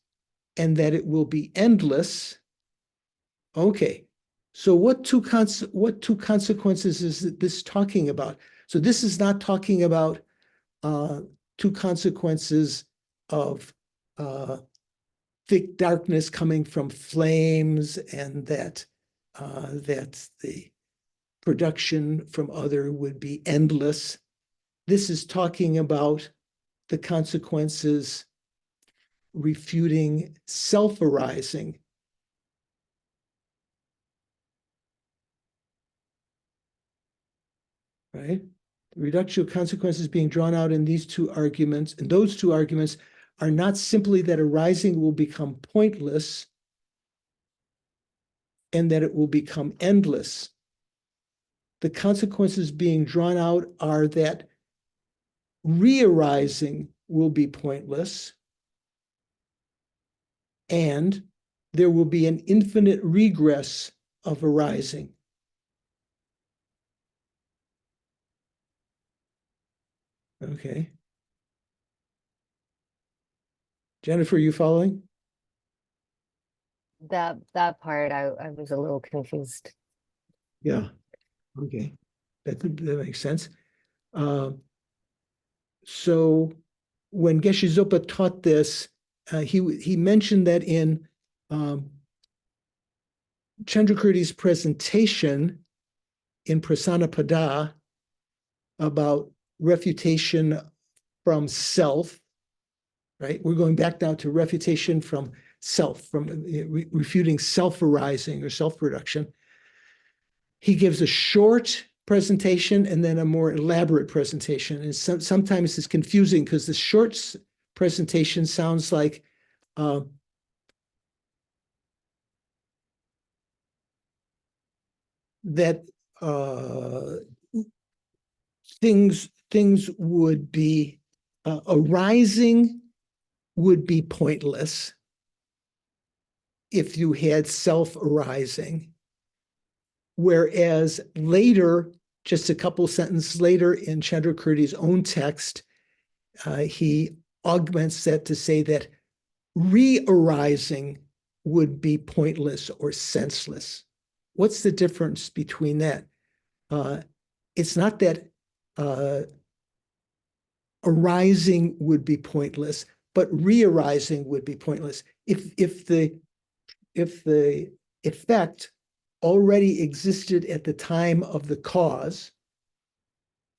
and that it will be endless. Okay, so what two consequences is this talking about? So this is not talking about two consequences of thick darkness coming from flames and that the production from other would be endless. This is talking about the consequences refuting self-arising. Right? The reduction of consequences being drawn out in these two arguments, and those two arguments are not simply that arising will become pointless and that it will become endless. The consequences being drawn out are that re-arising will be pointless and there will be an infinite regress of arising. Okay. Jennifer, are you following? That part I was a little confused. Yeah. Okay. That makes sense. So when Geshe Zopa taught this, he mentioned that in Chandrakirti's presentation in Prasanapada about refutation from self, right? We're going back now to refutation from self, from refuting self-arising or self-production. He gives a short presentation and then a more elaborate presentation. And sometimes it's confusing because the short presentation sounds like that things would be arising would be pointless if you had self-arising. Whereas later, just a couple sentences later in Chandrakirti's own text, he augments that to say that re-arising would be pointless or senseless. What's the difference between that? It's not that arising would be pointless, but re-arising would be pointless. If the effect already existed at the time of the cause,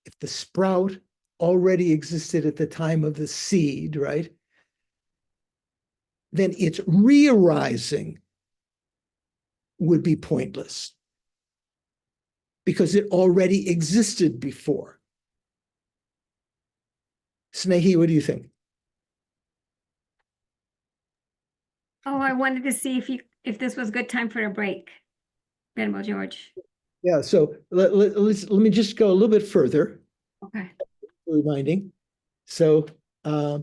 if the sprout already existed at the time of the seed, right? Then its re-arising would be pointless because it already existed before. Snehi, what do you think? Oh, I wanted to see if this was a good time for a break, Venerable George. Yeah, so let me just go a little bit further. Okay. Reminding. So where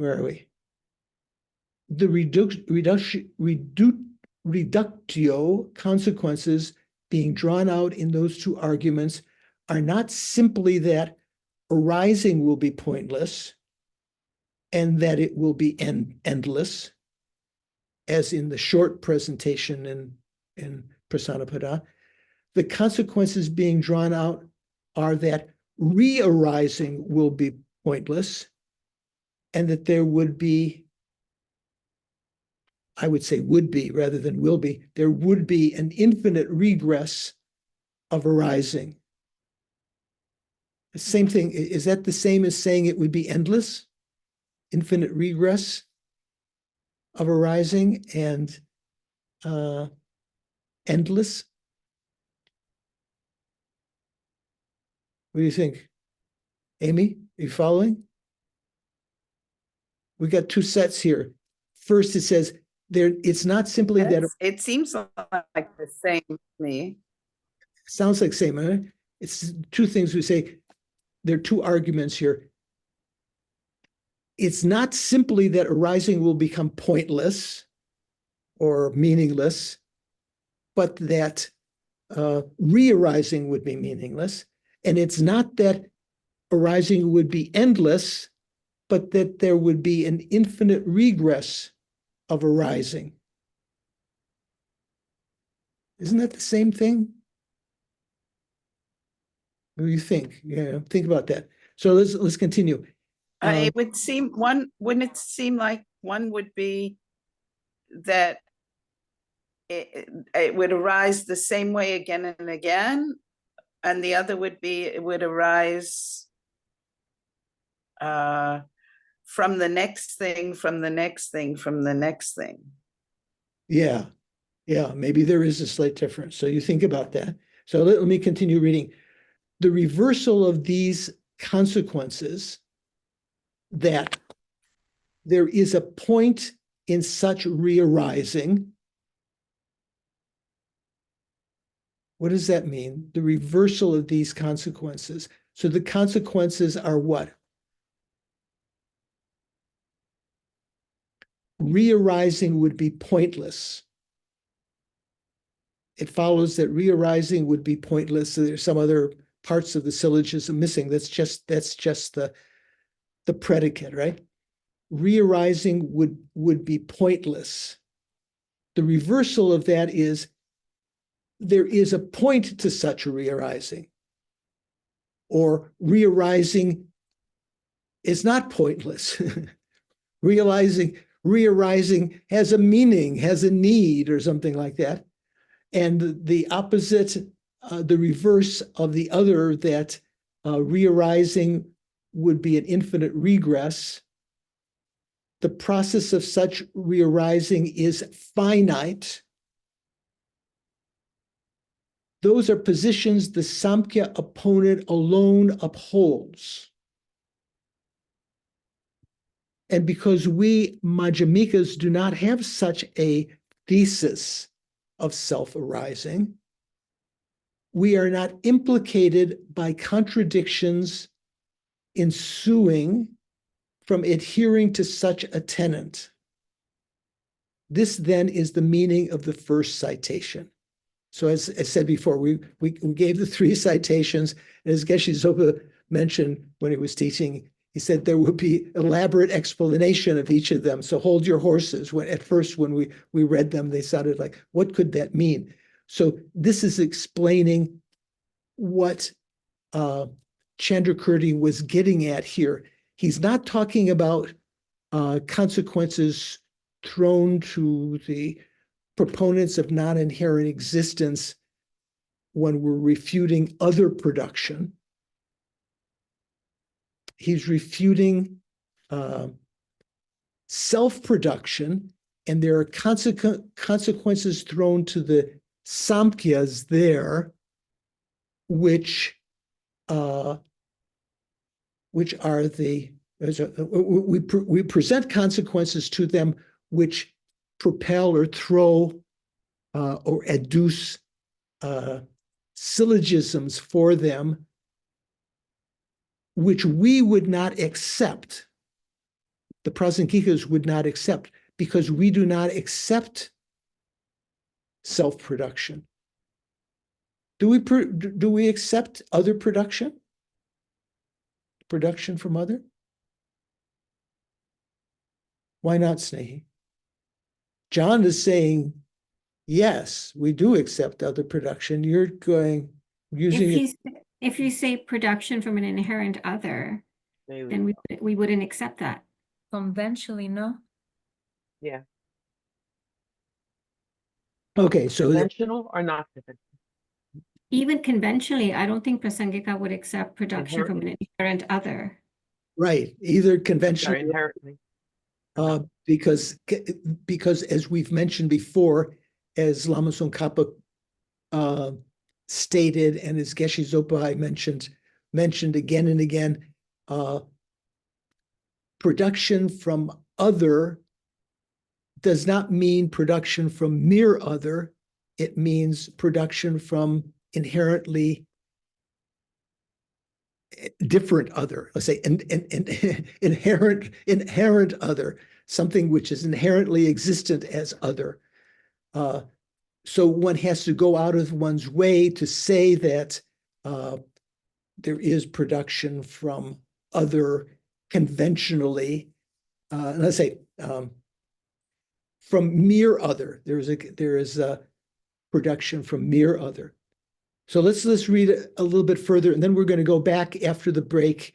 are we? The reductio consequences being drawn out in those two arguments are not simply that arising will be pointless and that it will be endless, as in the short presentation in Prasanapada. The consequences being drawn out are that re-arising will be pointless and that there would be, I would say would be rather than will be, there would be an infinite regress of arising. The same thing, is that the same as saying it would be endless? Infinite regress of arising and endless? What do you think? Amy, are you following? We got two sets here. First, it says there, it's not simply that it seems like the same to me. sounds like same, huh? It's two things we say. There are two arguments here. It's not simply that arising will become pointless or meaningless, but that re-arising would be meaningless. And it's not that arising would be endless, but that there would be an infinite regress of arising. Isn't that the same thing? What do you think? Yeah, think about that. So let's continue. It would seem wouldn't it seem like one would be that it would arise the same way again and again, and the other would be it would arise from the next thing, from the next thing, from the next thing. Yeah, maybe there is a slight difference. So you think about that. So let me continue reading. The reversal of these consequences, that there is a point in such re-arising. What does that mean? The reversal of these consequences. So the consequences are what? Re-arising would be pointless. It follows that re-arising would be pointless. So there's some other parts of the syllogism missing. That's just the predicate, right? Re-arising would be pointless. The reversal of that is there is a point to such a re-arising. or re-arising is not pointless. Re-arising has a meaning, has a need, or something like that. And the opposite, the reverse of the other, that re-arising would be an infinite regress. The process of such re-arising is finite. Those are positions the Samkhya opponent alone upholds. And because we Madhyamikas do not have such a thesis of self-arising, we are not implicated by contradictions ensuing from adhering to such a tenet. This then is the meaning of the first citation. So as I said before, we gave the 3 citations, and as Geshe Zopa mentioned when he was teaching, he said there would be elaborate explanation of each of them. So hold your horses. At first, when we read them, they sounded like, what could that mean? So this is explaining what Chandrakirti was getting at here. He's not talking about consequences thrown to the proponents of non-inherent existence when we're refuting other production. He's refuting self-production, and there are consequences thrown to the samkhyas there, which are the we present consequences to them which propel or throw or adduce syllogisms for them, which we would not accept, the Prasangikas would not accept, because we do not accept self-production. Do we accept other production? Production from other? Why not, Snehi? John is saying, yes, we do accept other production. You're going, using it. If you say production from an inherent other, then we wouldn't accept that. Conventionally, no. Yeah. Okay, so Conventional or not conventional? Even conventionally, I don't think Prasangika would accept production from an inherent other. right, either conventional, Inherently. because as we've mentioned before, as Lama Tsongkhapa stated, and as Geshe Zopai mentioned again and again, production from other does not mean production from mere other. It means production from inherently different other. Let's say inherent other, something which is inherently existent as other. So one has to go out of one's way to say that there is production from other conventionally. Let's say from mere other. There is a production from mere other. So let's read a little bit further, and then we're going to go back after the break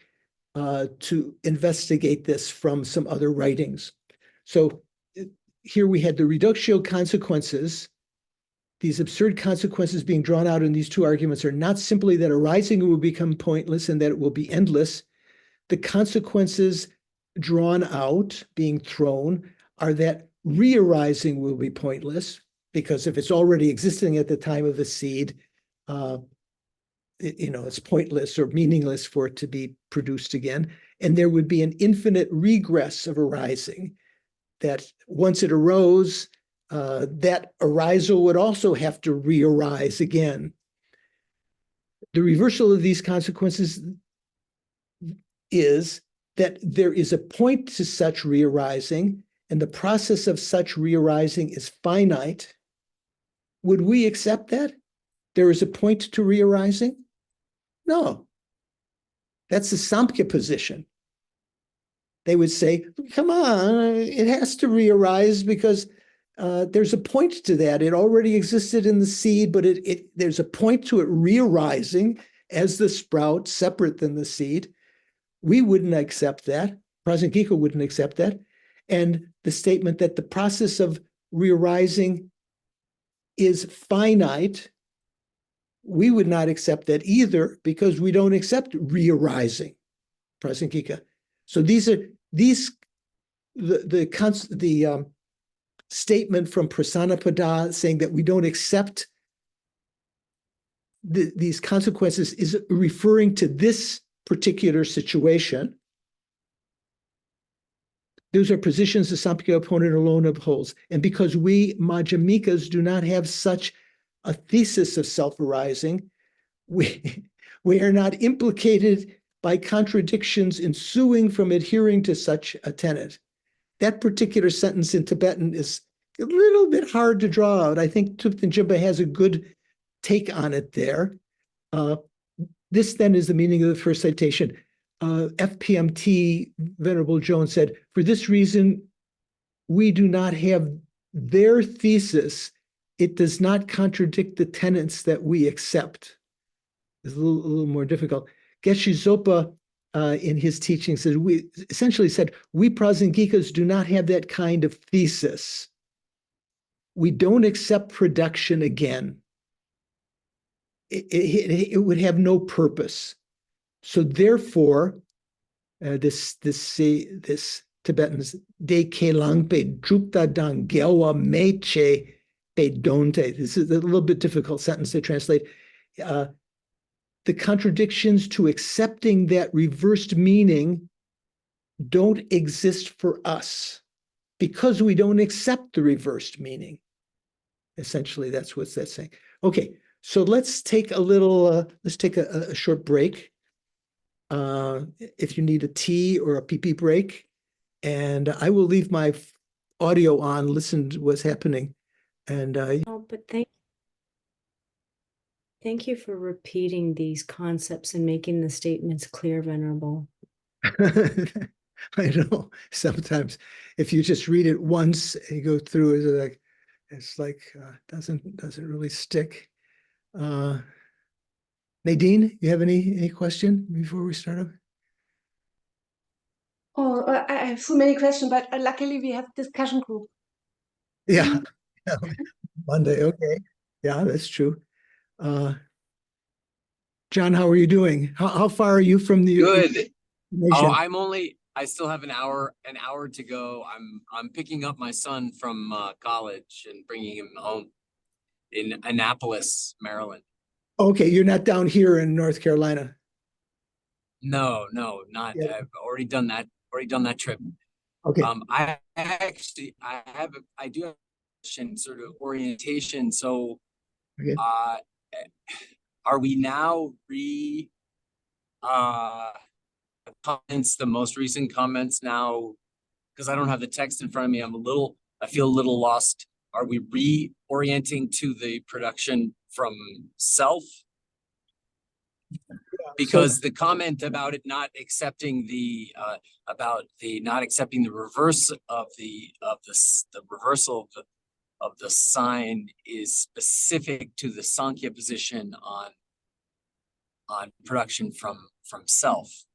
to investigate this from some other writings. So here we had the reductio consequences. These absurd consequences being drawn out in these 2 arguments are not simply that arising will become pointless and that it will be endless. The consequences drawn out, being thrown, are that re-arising will be pointless, because if it's already existing at the time of the seed, it's pointless or meaningless for it to be produced again. And there would be an infinite regress of arising, that once it arose, that arisal would also have to re-arise again. The reversal of these consequences is that there is a point to such re-arising, and the process of such re-arising is finite. Would we accept that? There is a point to re-arising? No. That's the Samkhya position. They would say, come on, it has to re-arise because there's a point to that. It already existed in the seed, but there's a point to it re-arising, as the sprout, separate than the seed. We wouldn't accept that. Prasangika wouldn't accept that. And the statement that the process of re-arising is finite, we would not accept that either, because we don't accept re-arising, Prasangika. So the statement from Prasanapada saying that we don't accept these consequences is referring to this particular situation. Those are positions the Samkhya opponent alone upholds. And because we Madhyamikas do not have such a thesis of self-arising, we are not implicated by contradictions ensuing from adhering to such a tenet. That particular sentence in Tibetan is a little bit hard to draw out. I think Thupten Jinpa has a good take on it there. This then is the meaning of the first citation. FPMT Venerable Jones said, for this reason, we do not have their thesis. It does not contradict the tenets that we accept. It's a little more difficult. Geshe Zopa, in his teaching, says we Prasangikas do not have that kind of thesis. We don't accept production again. It would have no purpose. So therefore, this Tibetan's de kelangpe drupta dang gelwa meche pe donte. This is a little bit difficult sentence to translate. The contradictions to accepting that reversed meaning don't exist for us because we don't accept the reversed meaning. Essentially, that's what that's saying. Okay, so let's take a short break. If you need a tea or a pee-pee break, and I will leave my audio on, listen to what's happening. And but thank you for repeating these concepts and making the statements clear, Venerable. I know sometimes if you just read it once and you go through it, it's like doesn't really stick. Nadine, you have any question before we start up? Oh, I have so many questions, but luckily we have discussion group. Yeah. Monday, okay. Yeah, that's true. John, how are you doing? How far are you from the Good. nation? I still have an hour to go. I'm picking up my son from college and bringing him home in Annapolis, Maryland. Okay, you're not down here in North Carolina. No, not. Yeah. I've already done that trip. Okay. I do have a question, sort of orientation. So, Okay. are we now comments, the most recent comments now, because I don't have the text in front of me. I feel a little lost. Are we reorienting to the production from self? Because the comment about it not accepting the reverse of the reversal of the sign is specific to the Sankhya position on production from self.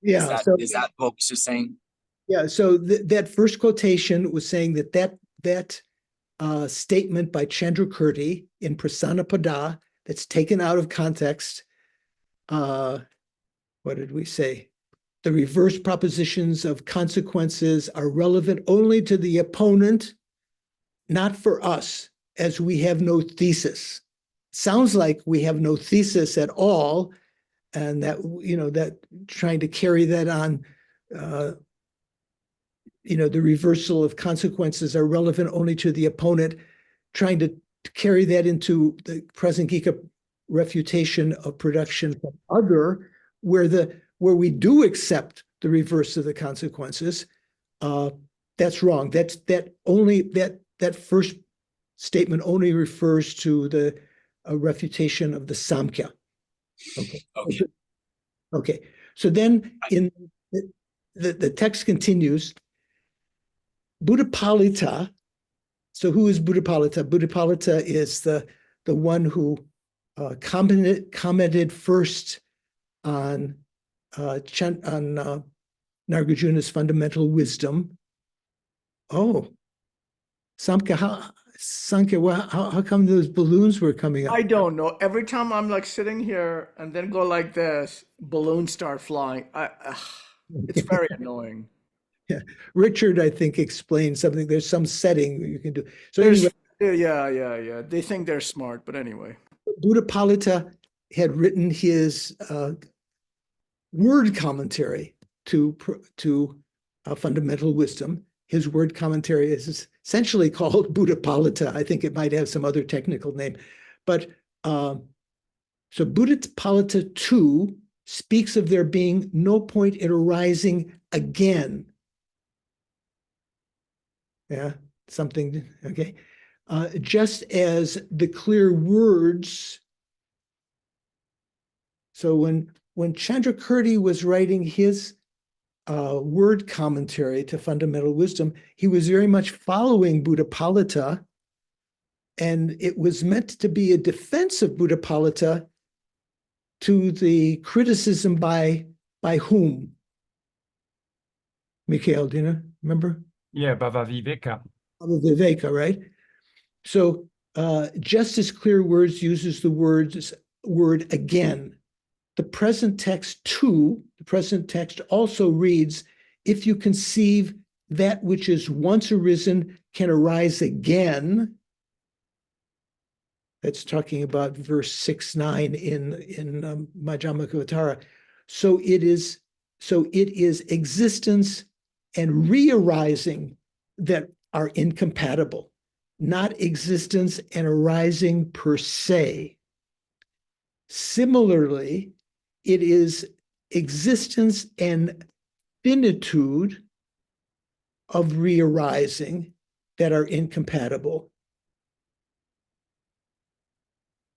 Yeah. Is that what you're saying? Yeah. So that first quotation was saying that statement by Chandrakirti in Prasanapada that's taken out of context. What did we say? The reverse propositions of consequences are relevant only to the opponent, not for us, as we have no thesis. Sounds like we have no thesis at all, and that that trying to carry that on, the reversal of consequences are relevant only to the opponent, trying to carry that into the Prasangika refutation of production from other, where we do accept the reverse of the consequences. That's wrong. That first statement only refers to the refutation of the Samkhya. Okay. So then in the text continues, Buddhapalita. So who is Buddhapalita? Buddhapalita is the one who commented first on Nagarjuna's fundamental wisdom. Oh, Samkhya, how come those balloons were coming up? I don't know. Every time I'm like sitting here and then go like this, balloons start flying. It's very annoying. Yeah. Richard, I think, explained something. There's some setting you can do. So There's, anyway, yeah. They think they're smart, but anyway. Buddhapalita had written his word commentary to fundamental wisdom. His word commentary is essentially called Buddhapalita. I think it might have some other technical name, but so Buddhapalita 2 speaks of there being no point in arising again. Yeah, something, okay. Just as the clear words. So when Chandrakirti was writing his word commentary to fundamental wisdom, he was very much following Buddhapalita, and it was meant to be a defense of Buddhapalita to the criticism by whom? Mikhail, do you remember? Yeah, Bhava Viveka. Bhava Viveka, right? So just as clear words uses the word again. The present text too, the present text also reads, if you conceive that which is once arisen can arise again. That's talking about verse 6-9 in Majjhima. So it is existence and re-arising that are incompatible, not existence and arising per se. Similarly, it is existence and finitude of re-arising that are incompatible.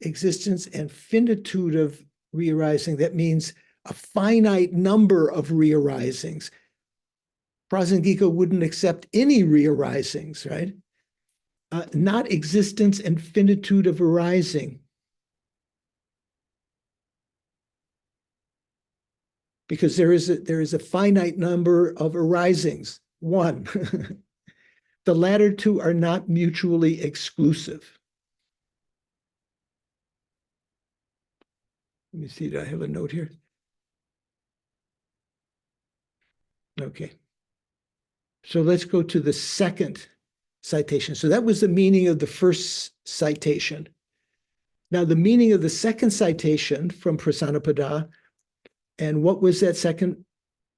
Existence and finitude of re-arising, that means a finite number of re-arisings. Prasangika wouldn't accept any re-arisings, right? Not existence and finitude of arising. Because there is a finite number of arisings, one. The latter two are not mutually exclusive. Let me see, do I have a note here? Okay. So let's go to the second citation. So that was the meaning of the first citation. Now the meaning of the second citation from Prasanapada. And what was that second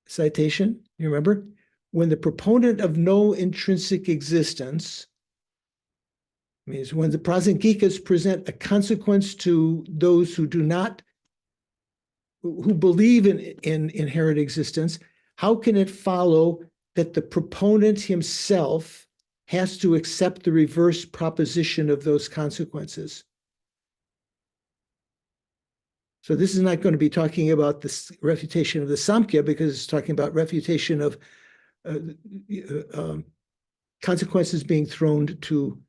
citation? You remember? When the proponent of no intrinsic existence, means when the Prasangikas present a consequence to those who do not, who believe in inherent existence, how can it follow that the proponent himself has to accept the reverse proposition of those consequences? So this is not going to be talking about the refutation of the Samkhya, because it's talking about refutation of consequences being thrown to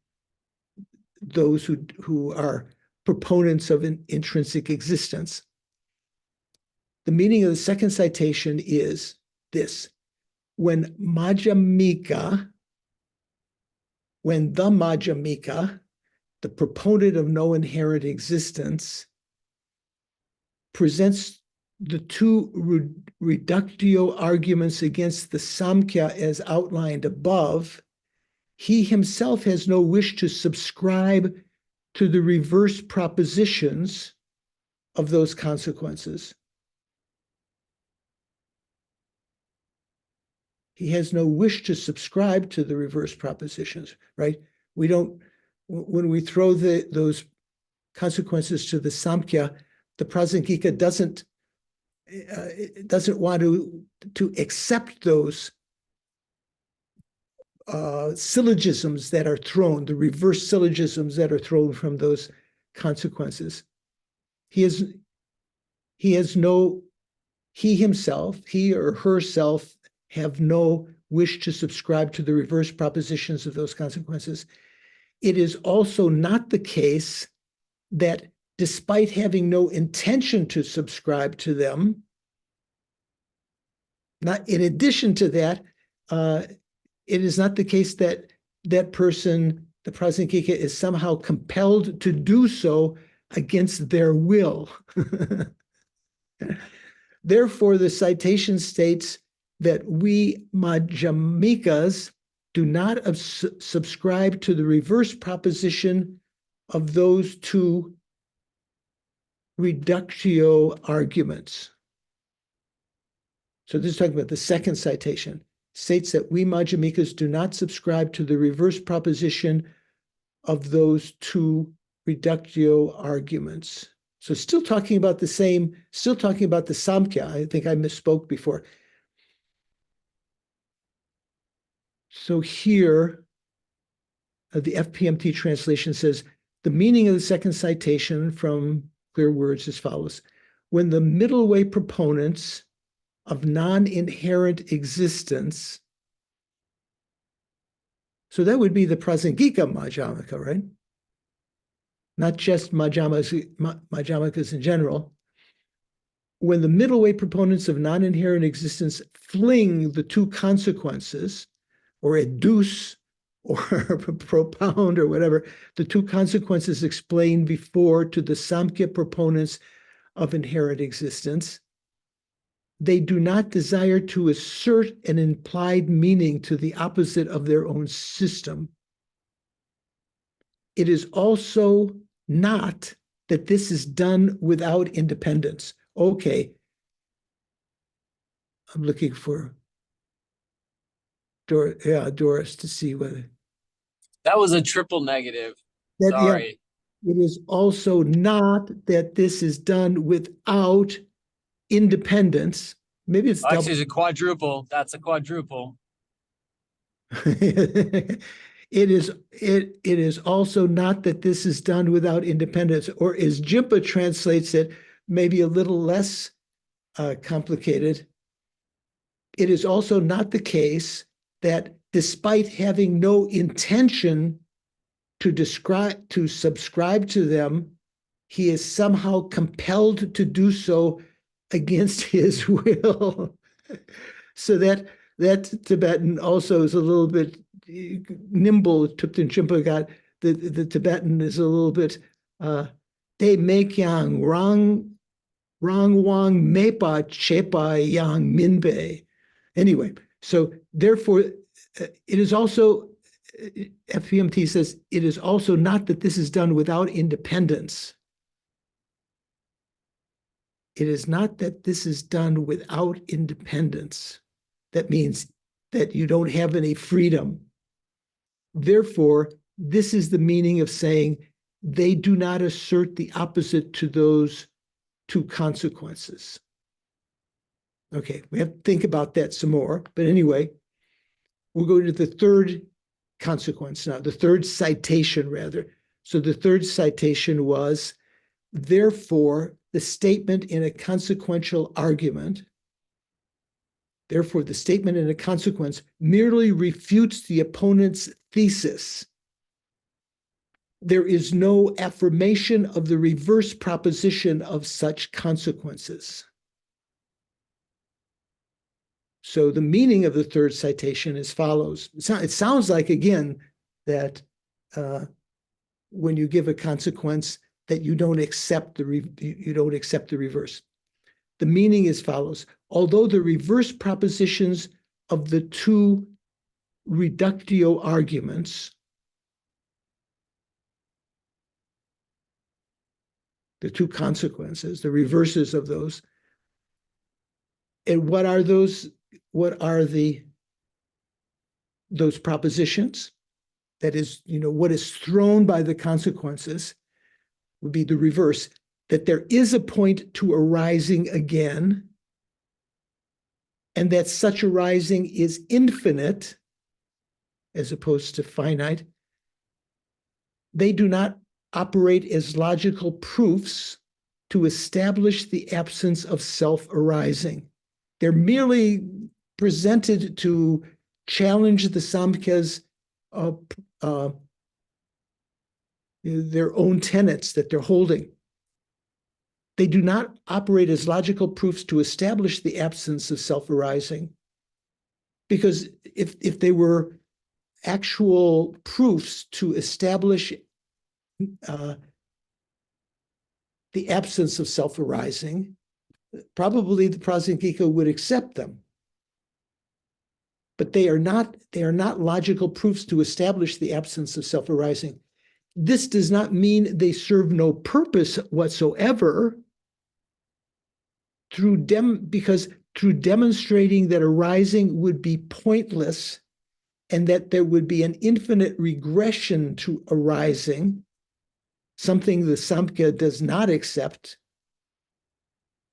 those who are proponents of an intrinsic existence. The meaning of the second citation is this: when the Majjhimika, the proponent of no inherent existence, presents the two reductio arguments against the Samkhya as outlined above, he himself has no wish to subscribe to the reverse propositions of those consequences. He has no wish to subscribe to the reverse propositions, right? We don't, when we throw those consequences to the Samkhya, the Prasangika doesn't want to accept those syllogisms that are thrown, the reverse syllogisms that are thrown from those consequences. He himself, he or herself, have no wish to subscribe to the reverse propositions of those consequences. It is also not the case that despite having no intention to subscribe to them. Not in addition to that, it is not the case that that person, the prasangika, is somehow compelled to do so against their will. Therefore, the citation states that we Madhyamikas do not subscribe to the reverse proposition of those two reductio arguments. So this is talking about the second citation. States that we Madhyamikas do not subscribe to the reverse proposition of those two reductio arguments. So still talking about the same, still talking about the Samkhya. I think I misspoke before. So here, the FPMT translation says, the meaning of the second citation from Clear Words as follows. When the middle way proponents of non-inherent existence, so that would be the Prasangika Madhyamika, right? Not just Madhyamikas in general. When the middle way proponents of non-inherent existence fling the two consequences, or adduce, or propound, or whatever, the two consequences explained before to the Samkhya proponents of inherent existence, they do not desire to assert an implied meaning to the opposite of their own system. It is also not that this is done without independence. Okay, I'm looking for Doris to see whether That was a triple negative. that, Sorry. yeah, it is also not that this is done without independence. Maybe it's Actually, it's a quadruple. That's a quadruple. it is also not that this is done without independence, or as Jimpa translates it, maybe a little less complicated. It is also not the case that despite having no intention to subscribe to them, he is somehow compelled to do so against his will. So that Tibetan also is a little bit nimble. Tupten Chimpa got the Tibetan is a little bit de make yang rang wang mepa chepa yang minbe. Anyway, so therefore, it is also, FPMT says, it is also not that this is done without independence. It is not that this is done without independence. That means that you don't have any freedom. Therefore, this is the meaning of saying they do not assert the opposite to those two consequences. Okay, we have to think about that some more. But anyway, we'll go to the third consequence now, the third citation, rather. So the third citation was, therefore, the statement in a consequential argument, therefore, the statement in a consequence merely refutes the opponent's thesis. There is no affirmation of the reverse proposition of such consequences. So the meaning of the third citation is follows. It sounds like, again, that when you give a consequence, that you don't accept the reverse. The meaning is follows. Although the reverse propositions of the two reductio arguments, the two consequences, the reverses of those, and what are those? What are those propositions? That is, what is thrown by the consequences would be the reverse, that there is a point to arising again, and that such arising is infinite as opposed to finite. They do not operate as logical proofs to establish the absence of self-arising. They're merely presented to challenge the Samkhya's their own tenets that they're holding. they do not operate as logical proofs to establish the absence of self-arising. Because if they were actual proofs to establish the absence of self-arising, probably the Prasangika would accept them. But they are not logical proofs to establish the absence of self-arising. This does not mean they serve no purpose whatsoever because through demonstrating that arising would be pointless and that there would be an infinite regression to arising, something the Samkhya does not accept,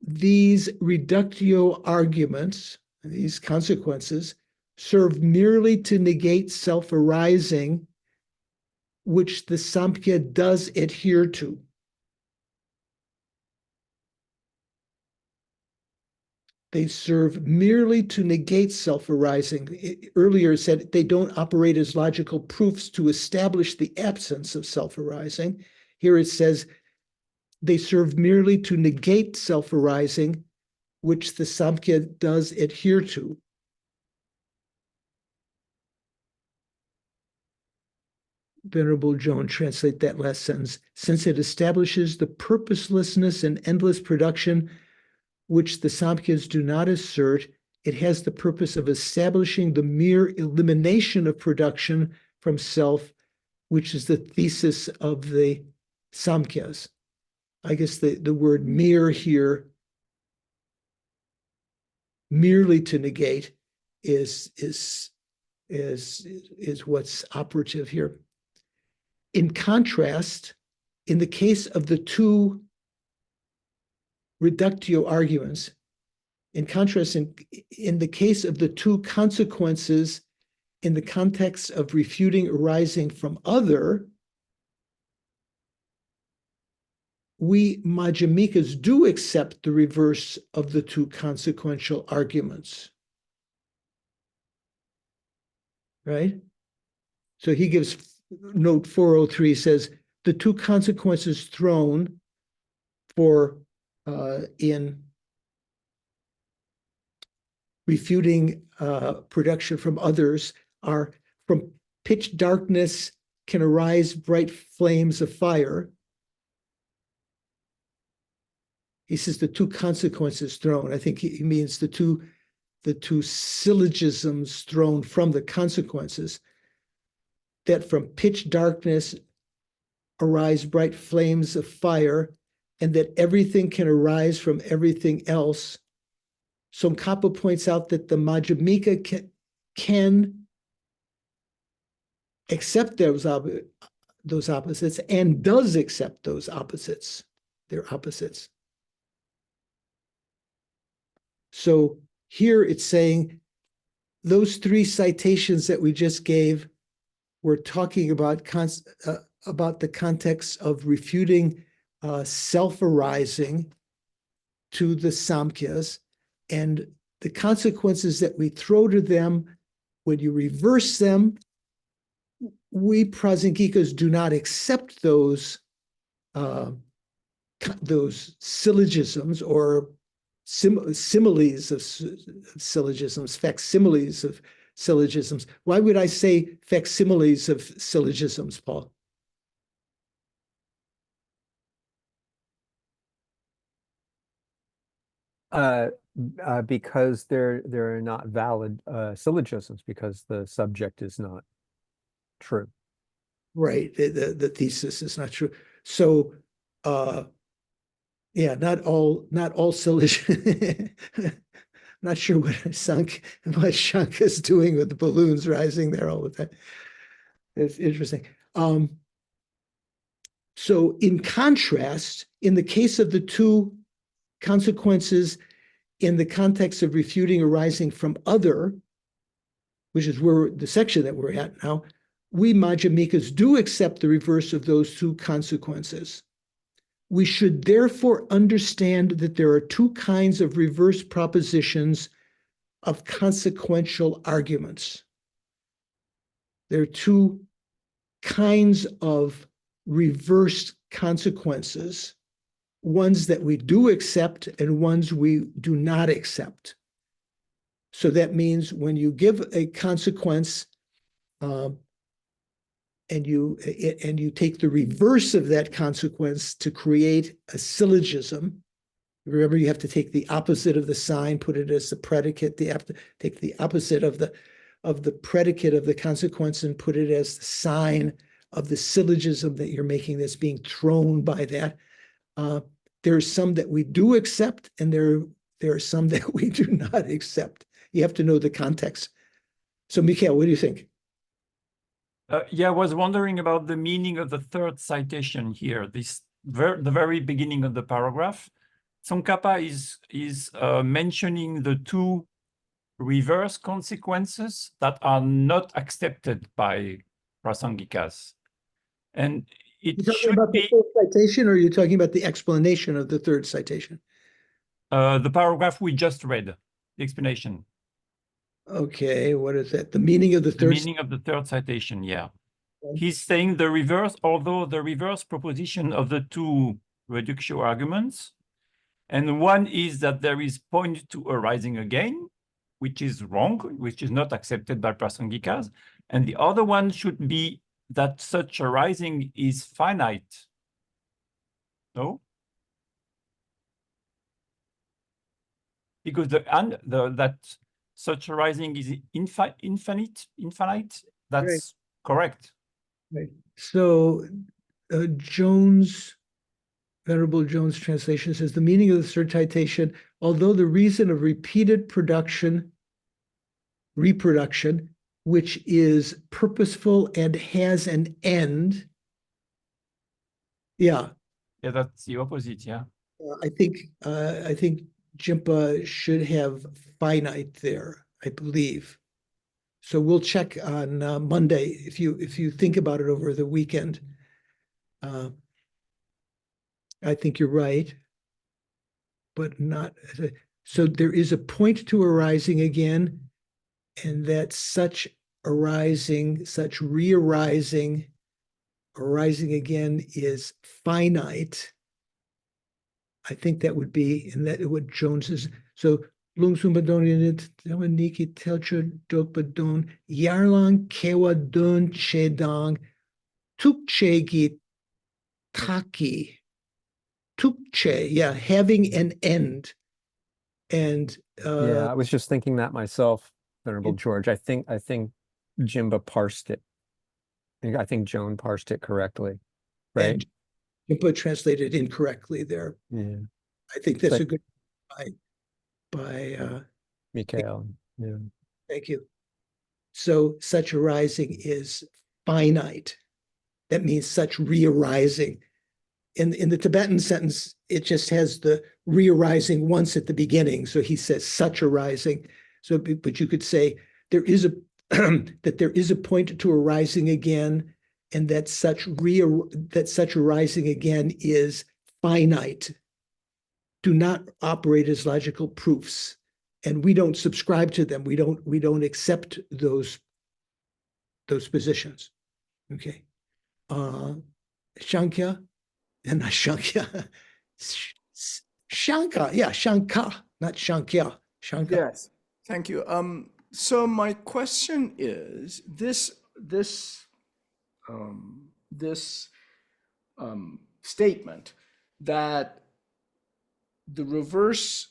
these reductio arguments, these consequences, serve merely to negate self-arising, which the Samkhya does adhere to. They serve merely to negate self-arising. Earlier it said they don't operate as logical proofs to establish the absence of self-arising. Here it says they serve merely to negate self-arising, which the Samkhya does adhere to. Venerable Joan, translate that last sentence. Since it establishes the purposelessness and endless production which the Samkhyas do not assert, it has the purpose of establishing the mere elimination of production from self, which is the thesis of the Samkhyas. I guess the word mere here, merely to negate, is what's operative here. In contrast, in the case of the two reductio arguments, in contrast, in the case of the two consequences in the context of refuting arising from other, we Madhyamikas do accept the reverse of the two consequential arguments. Right? So he gives note 403 says, the two consequences thrown for in refuting production from others are from pitch darkness can arise bright flames of fire. He says the two consequences thrown. I think he means the two syllogisms thrown from the consequences, that from pitch darkness arise bright flames of fire, and that everything can arise from everything else. So Khapa points out that the Madhyamika can accept those opposites and does accept those opposites. They're opposites. So here it's saying those three citations that we just gave were talking about the context of refuting self-arising to the Samkhyas, and the consequences that we throw to them when you reverse them. We Prasangikas do not accept those syllogisms or similes of syllogisms, facsimiles of syllogisms. Why would I say facsimiles of syllogisms, Paul? Because they're not valid syllogisms, because the subject is not true. Right, the thesis is not true. So, yeah, not all syllogisms. Not sure what Shankar is doing with the balloons rising there all the time. It's interesting. So, in contrast, in the case of the two consequences in the context of refuting arising from other, which is where the section that we're at now, we Madhyamikas do accept the reverse of those two consequences. We should therefore understand that there are two kinds of reverse propositions of consequential arguments. There are two kinds of reversed consequences. ones that we do accept and ones we do not accept. So that means when you give a consequence, and you take the reverse of that consequence to create a syllogism. Remember, you have to take the opposite of the sign, put it as the predicate. You have to take the opposite of the predicate of the consequence and put it as the sign of the syllogism that you're making that's being thrown by that. There are some that we do accept, and there are some that we do not accept. You have to know the context. So, Mikhail, what do you think? Yeah, I was wondering about the meaning of the third citation here. The very beginning of the paragraph. Tsongkhapa is mentioning the two reverse consequences that are not accepted by Prasangikas. And it You talking should about be the third citation, or are you talking about the explanation of the third citation? the paragraph we just read, the explanation. Okay, what is that? The meaning of the The third. meaning of the third citation, yeah. He's saying the reverse, although the reverse proposition of the two reductio arguments, and one is that there is point to arising again, which is wrong, which is not accepted by Prasangikas, and the other one should be that such arising is finite. No? Because that such arising is infinite, that's Right. correct. Right. So Venerable Jones translation says the meaning of the third citation, although the reason of repeated reproduction, which is purposeful and has an end. Yeah. Yeah, that's the opposite, yeah. I think Jimpa should have finite there, I believe. So we'll check on Monday if you think about it over the weekend. I think you're right, but not. So there is a point to arising again, and that such arising, such re-arising, arising again is finite. I think that would be, and that what Jones is. So Lungsumbadoninit, Niki Telcher Dokbadon, Yarlang Kewa Dun Chedong, Tukchegi Taki. Tukche, yeah, having an end. And Yeah, I was just thinking that myself, Venerable George. I think Jimba parsed it. I think Joan parsed it correctly, right? And Jimpa translated incorrectly there. Yeah. I think that's Like, a good by Mikhail. Yeah. thank you. So such arising is finite. That means such re-arising. In the Tibetan sentence, it just has the re-arising once at the beginning. So he says such arising. So, but you could say there is a that there is a point to arising again, and that such arising again is finite. Do not operate as logical proofs, and we don't subscribe to them. We don't accept those positions. Okay, Shanka. And not Shankya. Shanka, yeah, Shanka, not Shankya. Shanka. Yes, thank you. So my question is this statement that the reverse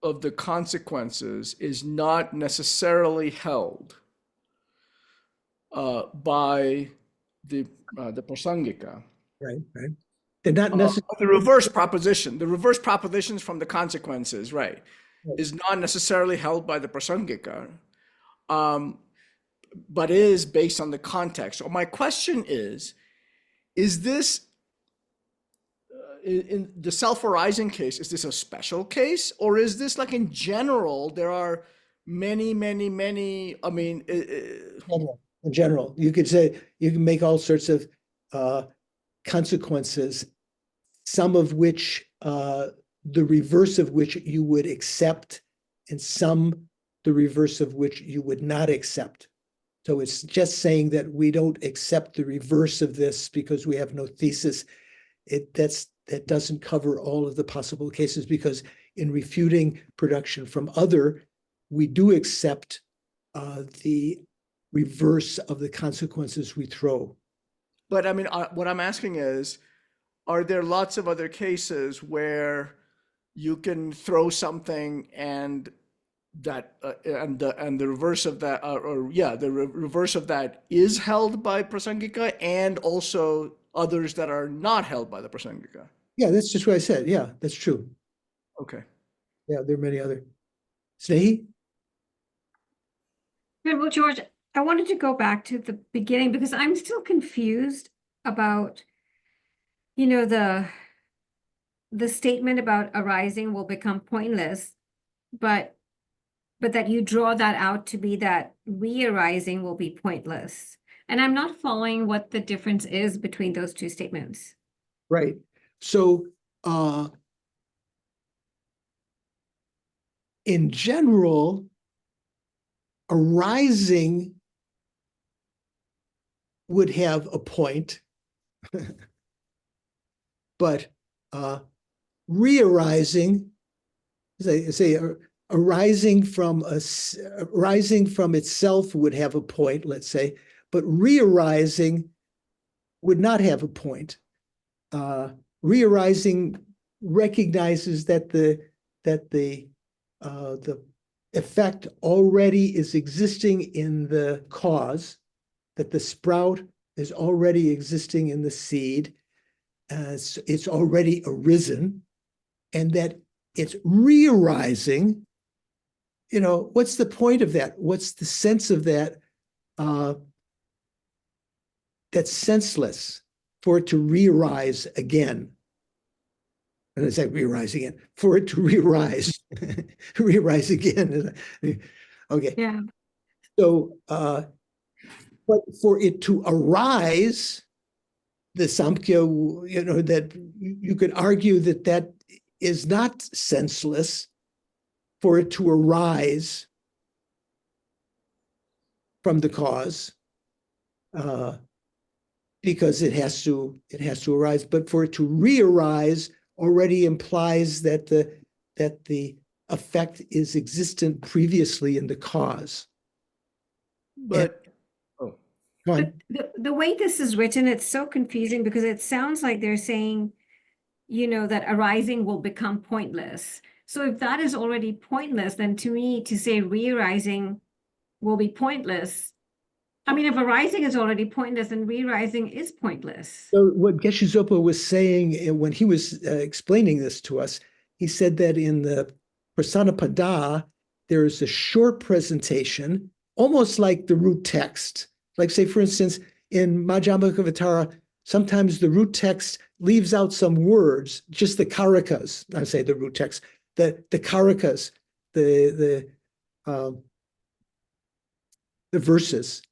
of the consequences is not necessarily held by the Prasangika. Right. They're not necessarily the reverse propositions from the consequences, right, is not necessarily held by the Prasangika, but is based on the context. So my question is this, in the self-arising case, is this a special case, or is this like in general, there are many, I mean... in general, you could say, you can make all sorts of consequences, some of which, the reverse of which you would accept, and some the reverse of which you would not accept. So it's just saying that we don't accept the reverse of this because we have no thesis. That's that doesn't cover all of the possible cases, because in refuting production from other, we do accept the reverse of the consequences we throw. But I mean, what I'm asking is, are there lots of other cases where you can throw something and that and the reverse of that, reverse of that is held by prasangika, and also others that are not held by the prasangika? Yeah, that's just what I said. Yeah, that's true. Okay. Yeah, there are many other. Snehi? Well, George, I wanted to go back to the beginning because I'm still confused about, you know, the statement about arising will become pointless, but that you draw that out to be that re-arising will be pointless. And I'm not following what the difference is between those two statements. Right. So in general, arising would have a point, but re-arising, say arising from itself would have a point, let's say, but re-arising would not have a point. Re-arising recognizes that the effect already is existing in the cause, that the sprout is already existing in the seed, it's already arisen, and that it's re-arising. You know, what's the point of that? What's the sense of that? That's senseless for it to re-arise again. And it's like re-arise again, for it to re-arise, re-arise again. Okay. Yeah. So, but for it to arise, the Samkhya, you know, that you could argue that that is not senseless for it to arise from the cause, because it has to arise. But for it to re-arise already implies that the effect is existent previously in the cause. But But the way this is written, it's so confusing because it sounds like they're saying, you know, that arising will become pointless. So if that is already pointless, then to me, to say re-arising will be pointless. I mean, if arising is already pointless, then re-arising is pointless. So what Geshe Zopa was saying when he was explaining this to us, he said that in the Prasanapada, there is a short presentation, almost like the root text. Like, say, for instance, in Madhyamaka, sometimes the root text leaves out some words, just the karakas. I say the root text, the karakas, the verses.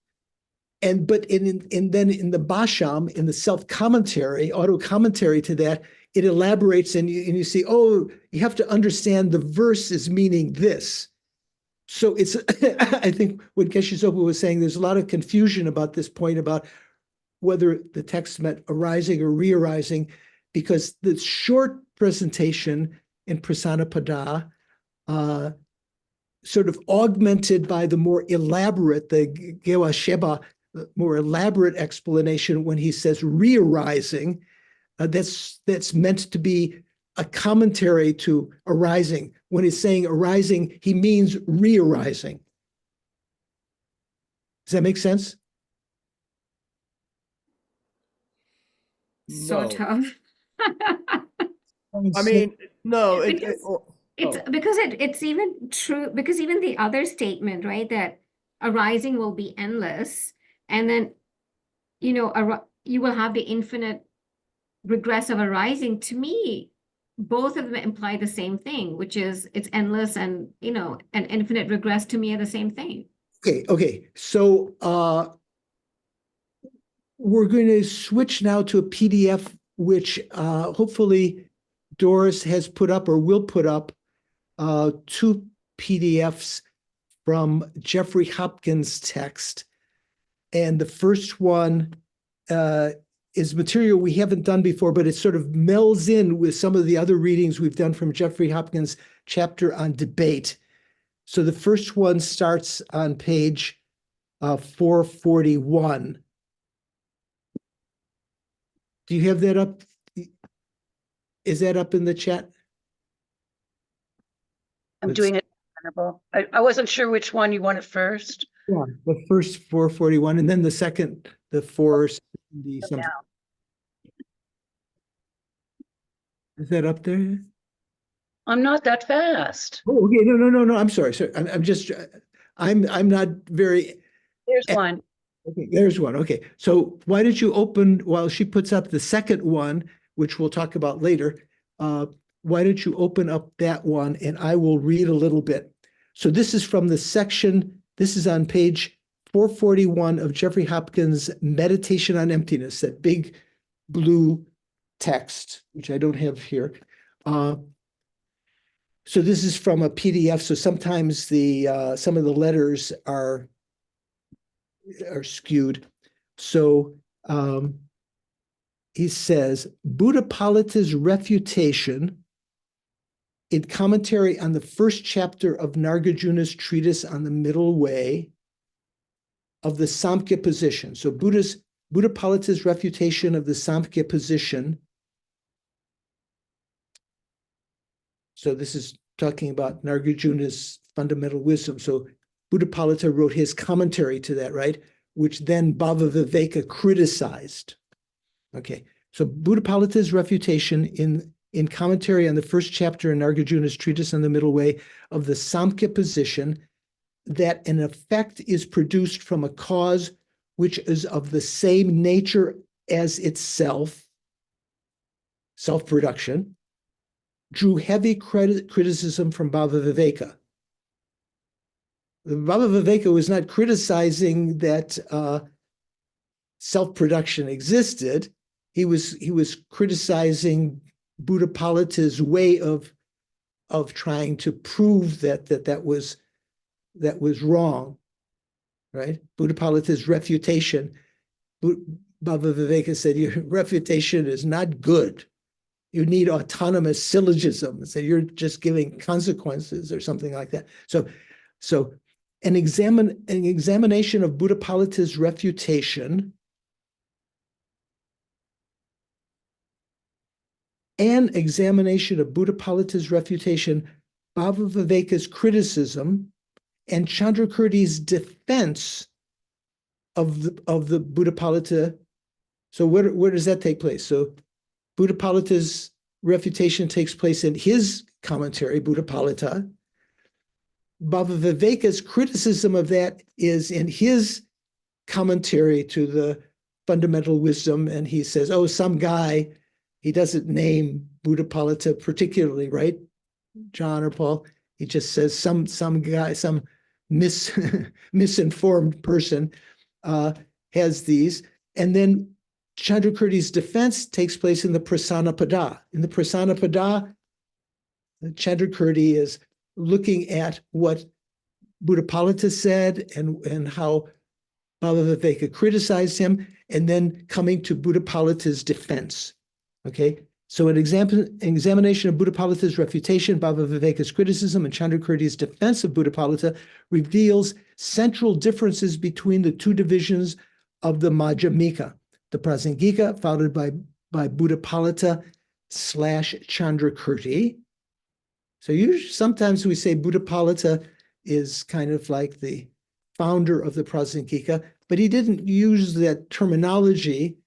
But then in the Bhasham, in the self-commentary, auto-commentary to that, it elaborates and you see, oh, you have to understand the verse is meaning this. So it's, I think what Geshe Zopa was saying, there's a lot of confusion about this point about whether the text meant arising or re-arising, because the short presentation in Prasanapada, sort of augmented by the more elaborate, the Gewa Sheba, more elaborate explanation when he says re-arising, that's meant to be a commentary to arising. When he's saying arising, he means re-arising. Does that make sense? So tough. I mean, no, it's because it's even true, because even the other statement, right, that arising will be endless, and then, you know, you will have the infinite regress of arising. To me, both of them imply the same thing, which is it's endless, and, you know, an infinite regress to me are the same thing. Okay. So we're going to switch now to a PDF, which hopefully Doris has put up or will put up, two PDFs from Jeffrey Hopkins' text. And the first one is material we haven't done before, but it sort of melds in with some of the other readings we've done from Jeffrey Hopkins' chapter on debate. So the first one starts on page 441. Do you have that up? Is that up in the chat? I'm doing it. I wasn't sure which one you wanted first. Yeah, the first 441, and then the second, the 470 something. Is that up there? I'm not that fast. Oh, okay. No. I'm sorry. I'm just, I'm not very. There's one. Okay, there's one. Okay. So why don't you open, while she puts up the second one, which we'll talk about later, why don't you open up that one and I will read a little bit. So this is from the section, this is on page 441 of Jeffrey Hopkins' Meditation on Emptiness, that big blue text, which I don't have here. So this is from a PDF. So sometimes the some of the letters are skewed. So he says, Buddhapalita's refutation in commentary on the first chapter of Nagarjuna's treatise on the middle way of the Samkhya position. So Buddhapalita's refutation of the Samkhya position. So this is talking about Nagarjuna's fundamental wisdom. So Buddhapalita wrote his commentary to that, right? Which then Bhavaviveka criticized. Okay, so Buddhapalita's refutation in commentary on the first chapter in Nagarjuna's treatise on the middle way of the Samkhya position, that an effect is produced from a cause which is of the same nature as itself, self-production, drew heavy criticism from Bhavaviveka. Bhavaviveka was not criticizing that self-production existed. He was criticizing Buddhapalita's way of trying to prove that was wrong, right? Buddhapalita's refutation. Bhavaviveka said, your refutation is not good. You need autonomous syllogism. So you're just giving consequences or something like that. So an examination of Buddhapalita's refutation and examination of Buddhapalita's refutation, Bhavaviveka's criticism, and Chandrakirti's defense of the Buddhapalita. So where does that take place? So Buddhapalita's refutation takes place in his commentary, Buddhapalita. Bhavaviveka's criticism of that is in his commentary to the fundamental wisdom, and he says, oh, some guy, he doesn't name Buddhapalita particularly, right, John or Paul? He just says some guy, some misinformed person has these. And then Chandrakirti's defense takes place in the Prasanapada. In the Prasanapada, Chandrakirti is looking at what Buddhapalita said and how Bhavaviveka criticized him, and then coming to Buddhapalita's defense. Okay, so an examination of Buddhapalita's refutation, Bhavaviveka's criticism, and Chandrakirti's defense of Buddhapalita reveals central differences between the two divisions of the Madhyamika, the Prasangika, founded by Buddhapalita / Chandrakirti. So sometimes we say Buddhapalita is kind of like the founder of the Prasangika, but he didn't use that terminology.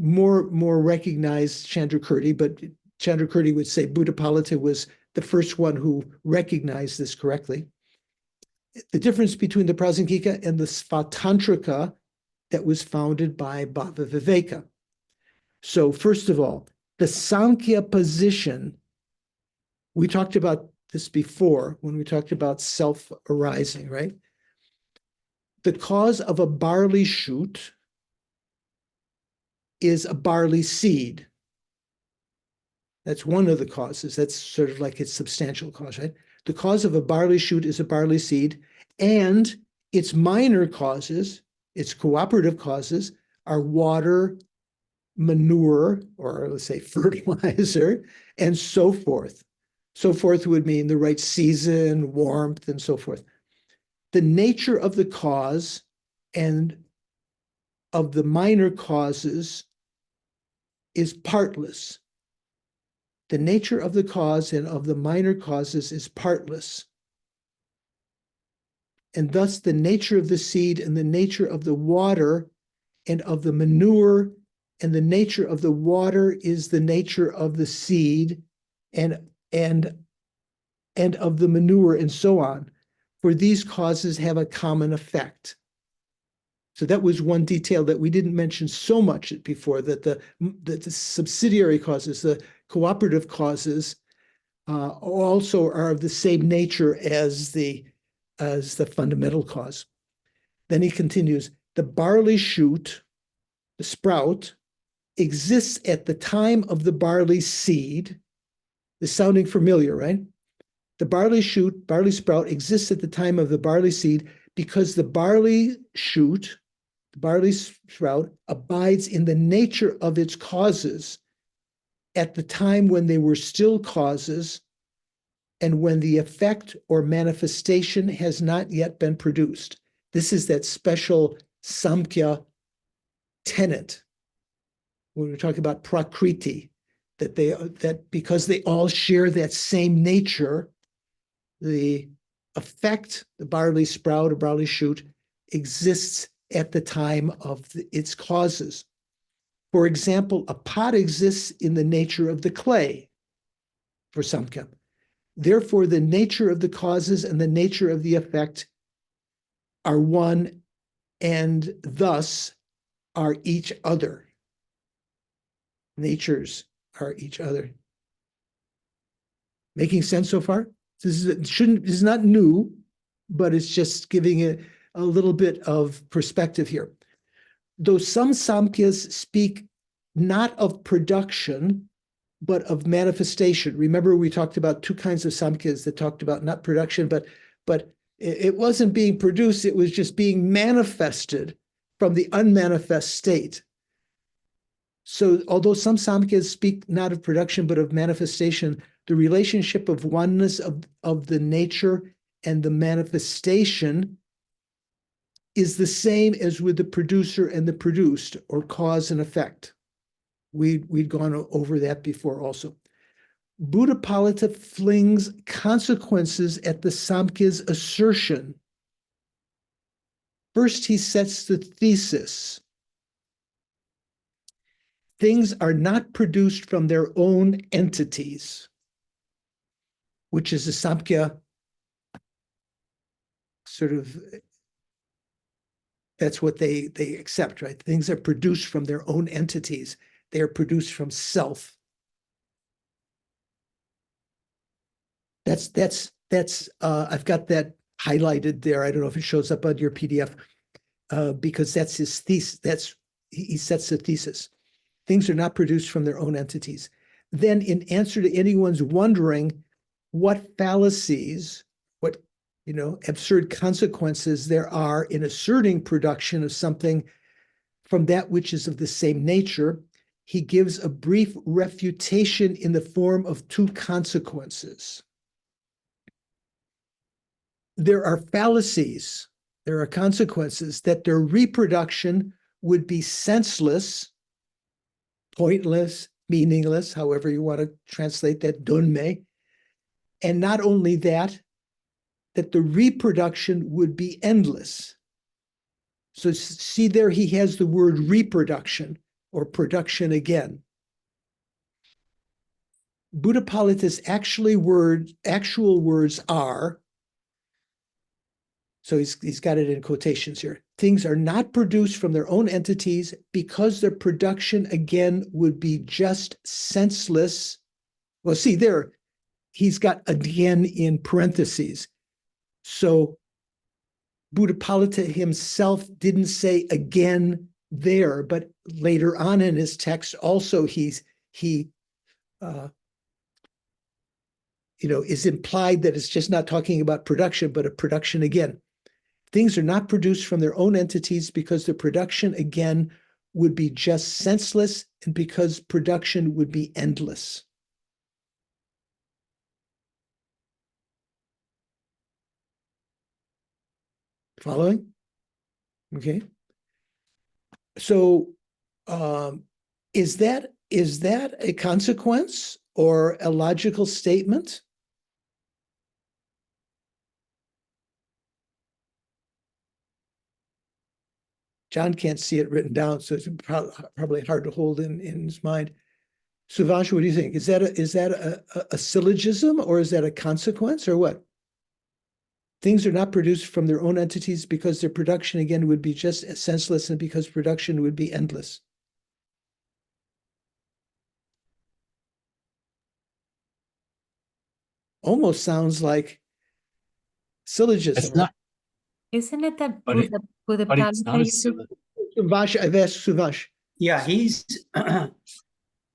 More recognized Chandrakirti, but Chandrakirti would say Buddhapalita was the first one who recognized this correctly. The difference between the Prasangika and the Svatantrika that was founded by Bhavaviveka. So first of all, the Samkhya position, we talked about this before when we talked about self-arising, right? The cause of a barley shoot is a barley seed. That's one of the causes. That's sort of like its substantial cause, right? The cause of a barley shoot is a barley seed, and its minor causes, its cooperative causes, are water, manure, or let's say fertilizer, and so forth. So forth would mean the right season, warmth, and so forth. The nature of the cause and of the minor causes is partless. The nature of the cause and of the minor causes is partless. And thus the nature of the seed and the nature of the water and of the manure and the nature of the water is the nature of the seed and of the manure and so on. For these causes have a common effect. So that was one detail that we didn't mention so much before, that the subsidiary causes, the cooperative causes, also are of the same nature as the fundamental cause. Then he continues, the barley shoot, the sprout, exists at the time of the barley seed. This is sounding familiar, right? The barley shoot, barley sprout exists at the time of the barley seed because the barley shoot, the barley sprout, abides in the nature of its causes at the time when they were still causes and when the effect or manifestation has not yet been produced. This is that special Samkhya tenet when we're talking about prakriti, that because they all share that same nature, the effect, the barley sprout or barley shoot, exists at the time of its causes. For example, a pot exists in the nature of the clay for Samkhya. Therefore, the nature of the causes and the nature of the effect are one and thus are each other. Natures are each other. Making sense so far? This is not new, but it's just giving it a little bit of perspective here. Though some Samkhyas speak not of production, but of manifestation. Remember, we talked about two kinds of Samkhyas that talked about not production, but it wasn't being produced, it was just being manifested from the unmanifest state. So although some Samkhyas speak not of production, but of manifestation, the relationship of oneness of the nature and the manifestation is the same as with the producer and the produced, or cause and effect. We'd gone over that before also. Buddhapalita flings consequences at the Samkhya's assertion. First, he sets the thesis. Things are not produced from their own entities, which is a Samkhya sort of, that's what they accept, right? Things are produced from their own entities. They are produced from self. I've got that highlighted there. I don't know if it shows up on your PDF, because that's his thesis. He sets the thesis. Things are not produced from their own entities. Then, in answer to anyone's wondering what fallacies, what absurd consequences there are in asserting production of something from that which is of the same nature, he gives a brief refutation in the form of two consequences. There are fallacies, there are consequences that their reproduction would be senseless, pointless, meaningless, however you want to translate that, donme. And not only that the reproduction would be endless. So see there, he has the word reproduction or production again. Buddhapalita's actual words are, so he's got it in quotations here, things are not produced from their own entities because their production again would be just senseless. Well, see there, he's got again in parentheses. So Buddhapalita himself didn't say again there, but later on in his text also is implied that it's just not talking about production, but a production again. Things are not produced from their own entities because the production again would be just senseless, and because production would be endless. Following? Okay. So is that a consequence or a logical statement? John can't see it written down, so it's probably hard to hold in his mind. Suvash, what do you think? Is that a syllogism, or is that a consequence, or what? Things are not produced from their own entities because their production, again, would be just senseless, and because production would be endless. Almost sounds like syllogism. It's not, Isn't it that but it, Buddha but it's not a used to- Suvash, I've asked Suvash. Yeah, he's, I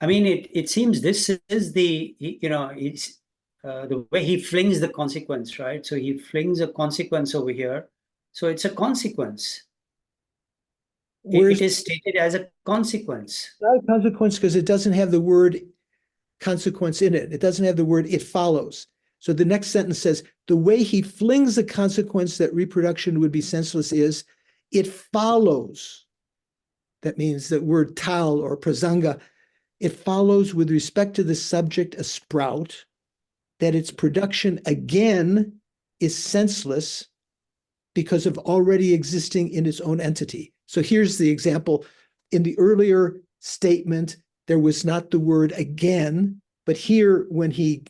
mean, it seems this is the, it's the way he flings the consequence, right? So he flings a consequence over here. So it's a consequence. It is stated as a consequence. Not a consequence because it doesn't have the word consequence in it. It doesn't have the word it follows. So the next sentence says, the way he flings the consequence that reproduction would be senseless is, it follows. That means the word tal or prasanga, it follows with respect to the subject, a sprout, that its production again is senseless because of already existing in its own entity. So here's the example. In the earlier statement, there was not the word again, but here, when he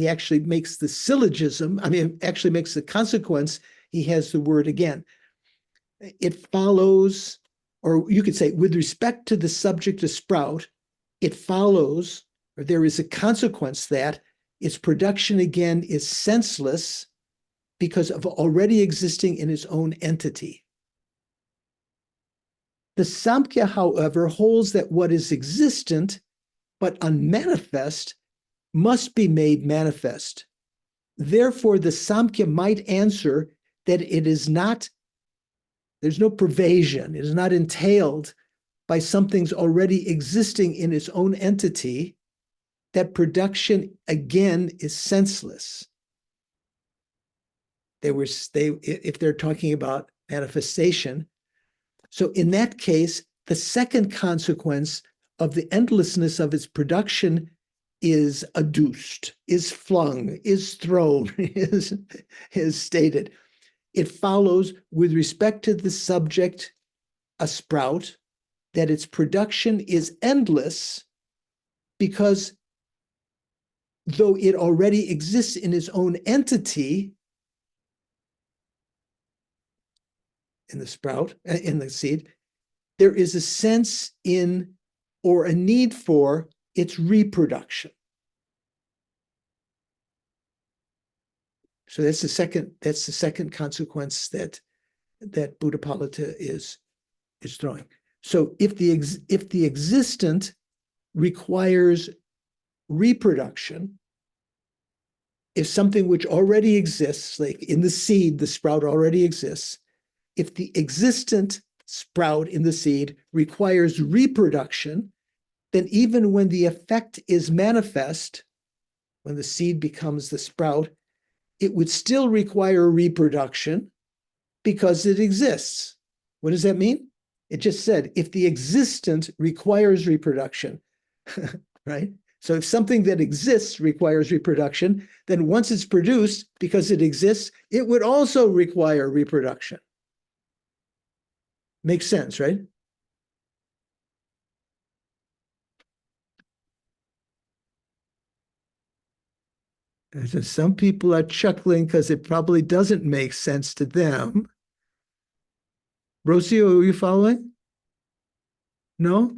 actually makes the syllogism, actually makes the consequence, he has the word again. It follows, or you could say, with respect to the subject, a sprout, it follows, or there is a consequence that its production again is senseless because of already existing in its own entity. The Samkhya, however, holds that what is existent but unmanifest must be made manifest. Therefore, the Samkhya might answer that it is not, there's no pervasion, it is not entailed by something's already existing in its own entity, that production again is senseless. If they're talking about manifestation. So in that case, the second consequence of the endlessness of its production is adduced, is flung, is thrown, is stated. It follows with respect to the subject, a sprout, that its production is endless because though it already exists in its own entity, in the sprout, in the seed, there is a sense in or a need for its reproduction. So that's the second consequence that Buddhapalita is throwing. So if the existent requires reproduction, if something which already exists, like in the seed, the sprout already exists, if the existent sprout in the seed requires reproduction, then even when the effect is manifest, when the seed becomes the sprout, it would still require reproduction because it exists. What does that mean? It just said, if the existent requires reproduction, right? So if something that exists requires reproduction, then once it's produced, because it exists, it would also require reproduction. Makes sense, right? And so some people are chuckling because it probably doesn't make sense to them. Rocio, are you following? No?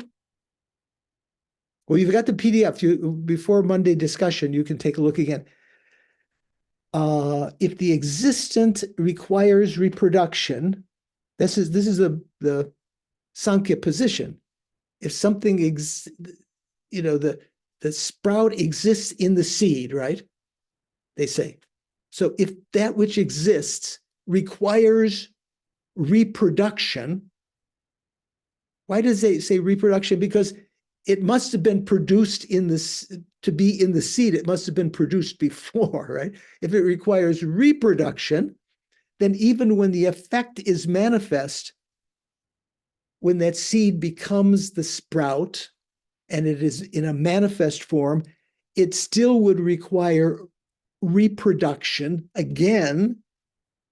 Well, you've got the PDF. Before Monday discussion, you can take a look again. If the existent requires reproduction, this is the Sankhya position. If something the sprout exists in the seed, right? They say. So if that which exists requires reproduction, Why does it say reproduction? Because it must have been produced in this, to be in the seed, it must have been produced before, right? If it requires reproduction, then even when the effect is manifest, when that seed becomes the sprout and it is in a manifest form, it still would require reproduction again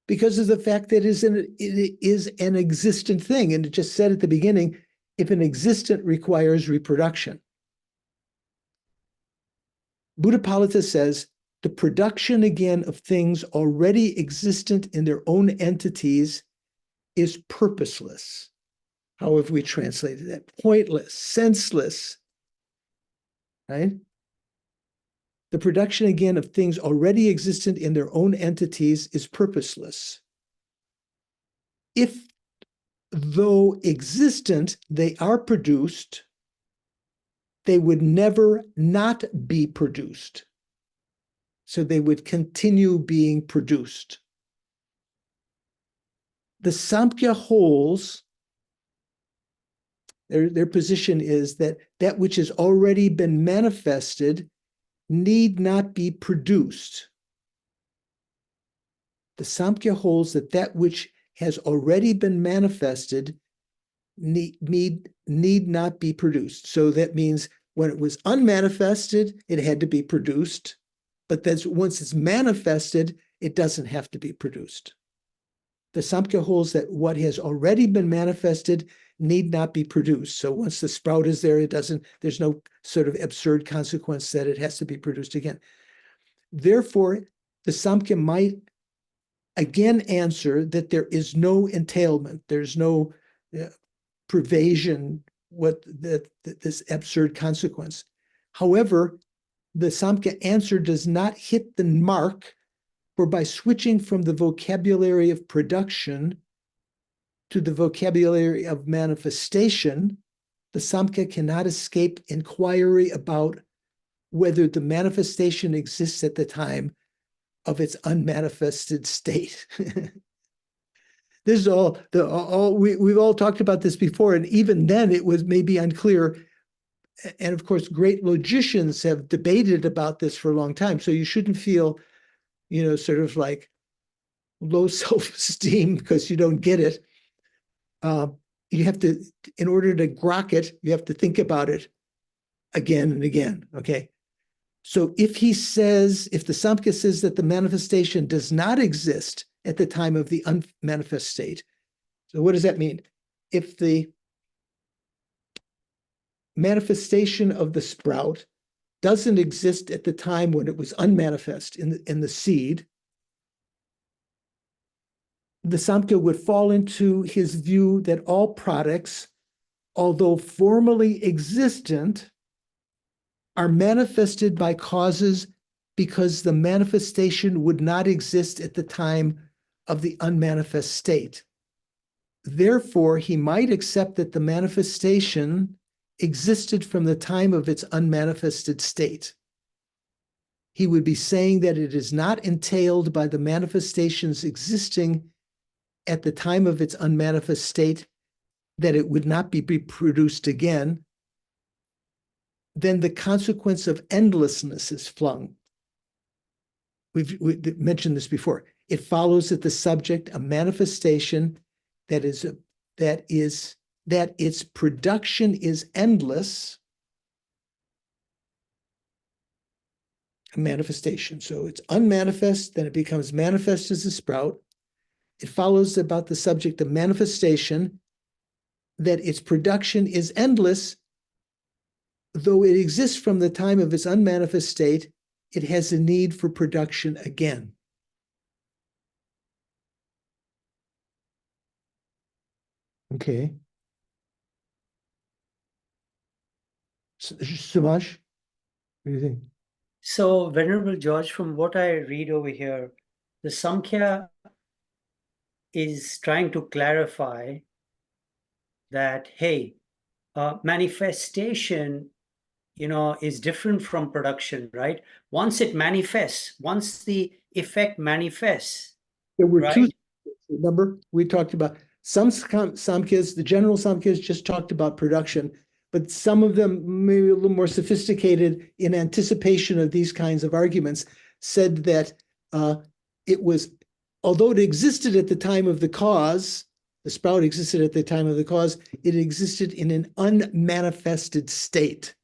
because of the fact that it is an existent thing. And it just said at the beginning, if an existent requires reproduction. Buddhapalita says, the production again of things already existent in their own entities is purposeless. How have we translated that? Pointless, senseless, right? The production again of things already existent in their own entities is purposeless. If, though existent, they are produced, they would never not be produced. So they would continue being produced. The Samkhya holds, their position is that that which has already been manifested need not be produced. The Samkhya holds that that which has already been manifested need not be produced. So that means when it was unmanifested, it had to be produced. But that's, once it's manifested, it doesn't have to be produced. The Samkhya holds that what has already been manifested need not be produced. So once the sprout is there, there's no sort of absurd consequence that it has to be produced again. Therefore, the Samkhya might again answer that there is no entailment, there's no pervasion, this absurd consequence. However, the Samkhya answer does not hit the mark, for by switching from the vocabulary of production to the vocabulary of manifestation, the Samkhya cannot escape inquiry about whether the manifestation exists at the time of its unmanifested state. This is we've all talked about this before, and even then it was maybe unclear. And of course, great logicians have debated about this for a long time. So you shouldn't feel, sort of like low self-esteem because you don't get it. You have to, in order to grok it, you have to think about it again and again, okay? So if the Samkhya says that the manifestation does not exist at the time of the unmanifest state, so what does that mean? If the manifestation of the sprout doesn't exist at the time when it was unmanifest in the seed, the Samkhya would fall into his view that all products, although formally existent, are manifested by causes because the manifestation would not exist at the time of the unmanifest state. Therefore, he might accept that the manifestation existed from the time of its unmanifested state. He would be saying that it is not entailed by the manifestations existing at the time of its unmanifest state, that it would not be reproduced again. Then the consequence of endlessness is flung. We've mentioned this before. It follows that the subject, a manifestation that its production is endless, a manifestation. So it's unmanifest, then it becomes manifest as a sprout. It follows about the subject of manifestation that its production is endless, though it exists from the time of its unmanifest state, it has a need for production again. Okay. Subash, what do you think? So, Venerable George, from what I read over here, the Samkhya is trying to clarify that, hey, manifestation, is different from production, right? Once it manifests, once the effect manifests. There were right? two, remember, we talked about Some Samkhya's, the general Samkhya's just talked about production, but some of them, maybe a little more sophisticated in anticipation of these kinds of arguments, said that it was, although it existed at the time of the cause, the sprout existed at the time of the cause, it existed in an unmanifested state,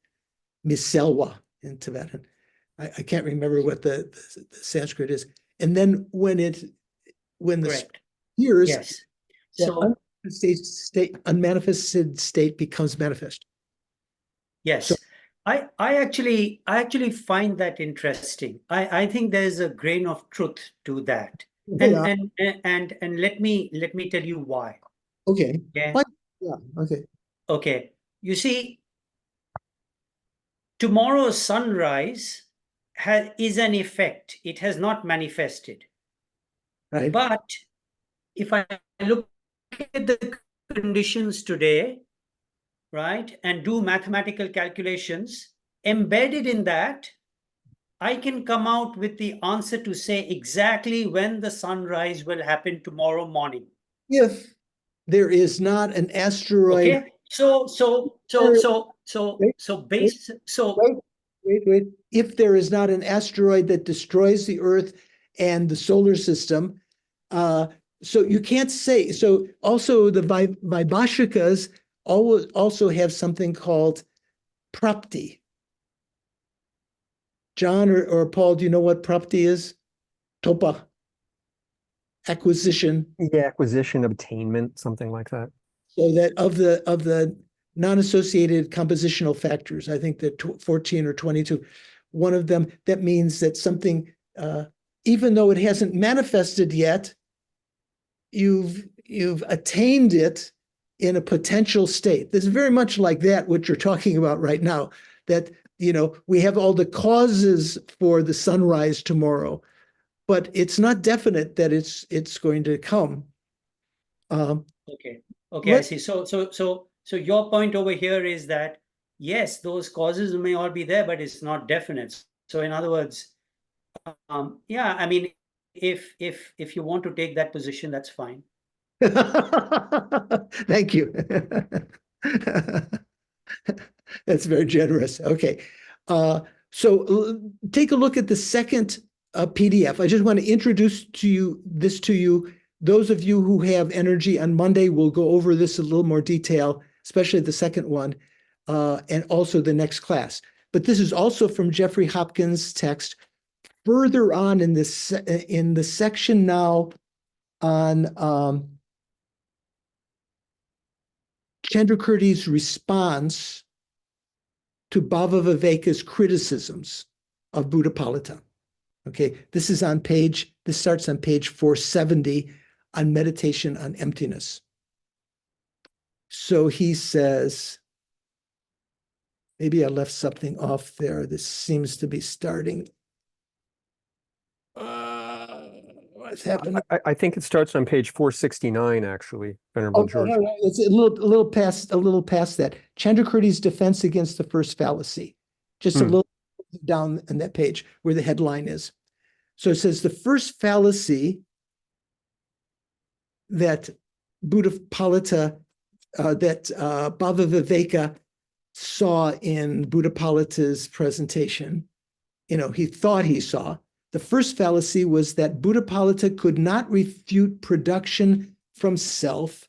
miselwa in Tibetan. I can't remember what the Sanskrit is. And then when the Correct. appears, Yes. that So unmanifested state becomes manifest. yes, So- I actually find that interesting. I think there's a grain of truth to that. Yeah. And let me tell you why. Okay. Yeah. Why- Yeah. Okay. Okay. You see, tomorrow's sunrise is an effect. It has not manifested. Right. But if I look at the conditions today, right, and do mathematical calculations, embedded in that, I can come out with the answer to say exactly when the sunrise will happen tomorrow morning. If there is not an asteroid. Okay. So Wait. If there is not an asteroid that destroys the Earth and the solar system, so you can't say. So also the Vaibhashikas also have something called prapti. John or Paul, do you know what prapti is? Topa. Acquisition. Yeah, acquisition, obtainment, something like that. So that of the non-associated compositional factors, I think that 14 or 22, one of them, that means that something, even though it hasn't manifested yet, you've attained it in a potential state. This is very much like that, what you're talking about right now, that, we have all the causes for the sunrise tomorrow, but it's not definite that it's going to come. Okay, I see. So your point over here is that, yes, those causes may all be there, but it's not definite. So in other words, yeah, I mean, if you want to take that position, that's fine. Thank you. That's very generous. Okay. So take a look at the second PDF. I just want to introduce this to you. Those of you who have energy on Monday will go over this in a little more detail, especially the second one, and also the next class. But this is also from Jeffrey Hopkins' text. Further on in the section now on Chandrakirti's response to Bhavaviveka's criticisms of Buddhapalita. Okay, this starts on page 470 on meditation on emptiness. So he says, maybe I left something off there. This seems to be starting. What's happening? I think it starts on page 469, actually, Venerable George. No, it's a little past that. Chandrakirti's defense against the first fallacy. Just a little down on that page where the headline is. So it says the first fallacy that Buddhapalita, that Bhavaviveka saw in Buddhapalita's presentation, he thought he saw. The first fallacy was that Buddhapalita could not refute production from self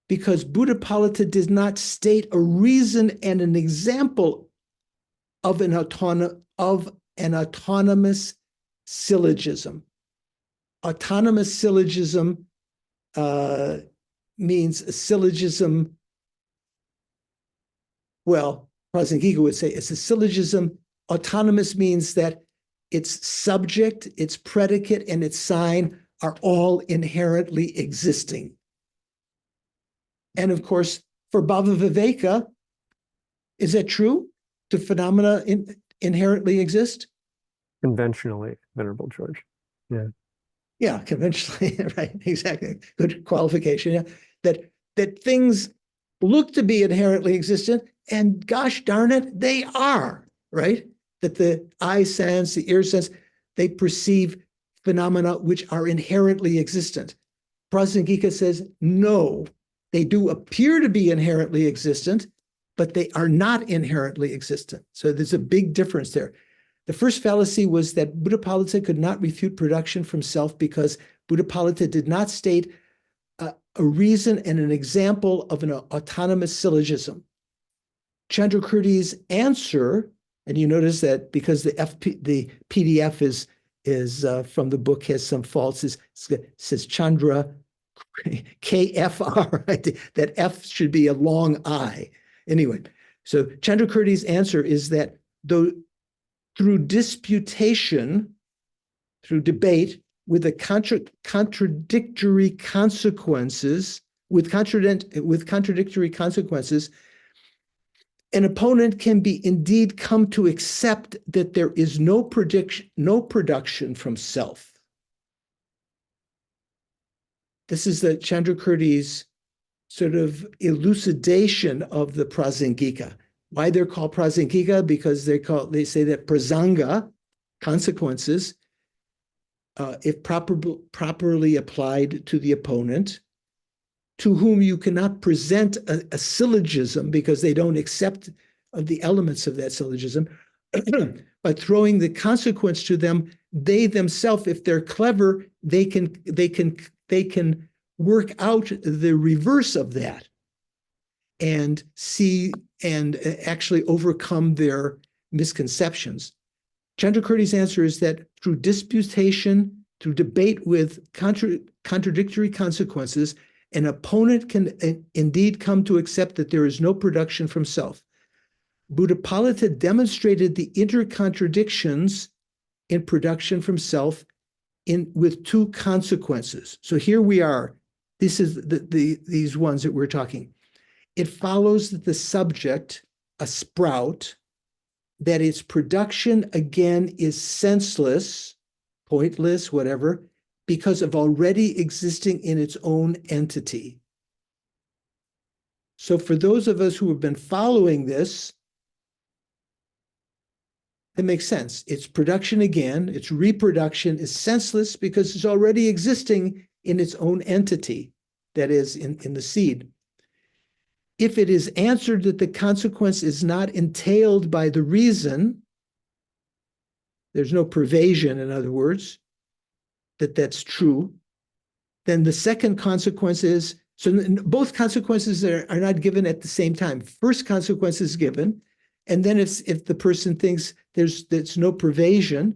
because Buddhapalita did not state a reason and an example of an autonomous syllogism. Autonomous syllogism means a syllogism. Well, Prasangika would say it's a syllogism. Autonomous means that its subject, its predicate, and its sign are all inherently existing. And of course, for Bhavaviveka, is that true? Do phenomena inherently exist? Conventionally, Venerable George. Yeah. Yeah, conventionally, right, exactly. Good qualification. Yeah. That things look to be inherently existent, and gosh darn it, they are, right? That the eye sense, the ear sense, they perceive phenomena which are inherently existent. Prasangika says, no, they do appear to be inherently existent, but they are not inherently existent. So there's a big difference there. The first fallacy was that Buddhapalita could not refute production from self because Buddhapalita did not state a reason and an example of an autonomous syllogism. Chandrakirti's answer, and you notice that because the PDF is from the book has some faults, it says Chandra KFR, right? That F should be a long I. Anyway, so Chandrakirti's answer is that though through disputation, through debate, with the contradictory consequences, with contradictory consequences, an opponent can be indeed come to accept that there is no production from self. This is the Chandrakirti's sort of elucidation of the Prasangika. Why they're called Prasangika? Because they say that prasanga, consequences, if properly applied to the opponent, to whom you cannot present a syllogism because they don't accept the elements of that syllogism, but throwing the consequence to them, they themselves, if they're clever, they can work out the reverse of that and see and actually overcome their misconceptions. Chandrakirti's answer is that through disputation, through debate with contradictory consequences, an opponent can indeed come to accept that there is no production from self. Buddhapalita demonstrated the intercontradictions in production from self with two consequences. So here we are. This is these ones that we're talking. It follows that the subject, a sprout, that its production again is senseless, pointless, whatever, because of already existing in its own entity. So for those of us who have been following this, it makes sense. Its production again, its reproduction is senseless because it's already existing in its own entity, that is, in the seed. If it is answered that the consequence is not entailed by the reason, there's no pervasion, in other words, that's true, then the second consequence is, so both consequences are not given at the same time. First consequence is given, and then if the person thinks there's no pervasion,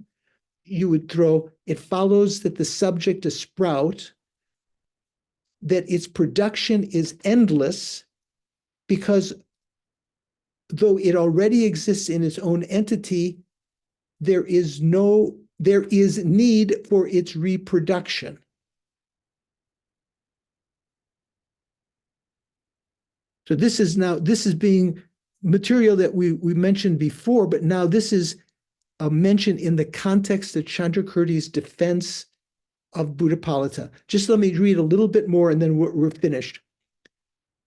you would throw, it follows that the subject, a sprout, that its production is endless because though it already exists in its own entity, there is need for its reproduction. So this is being material that we mentioned before, but now this is a mention in the context of Chandrakirti's defense of Buddhapalita. Just let me read a little bit more and then we're finished.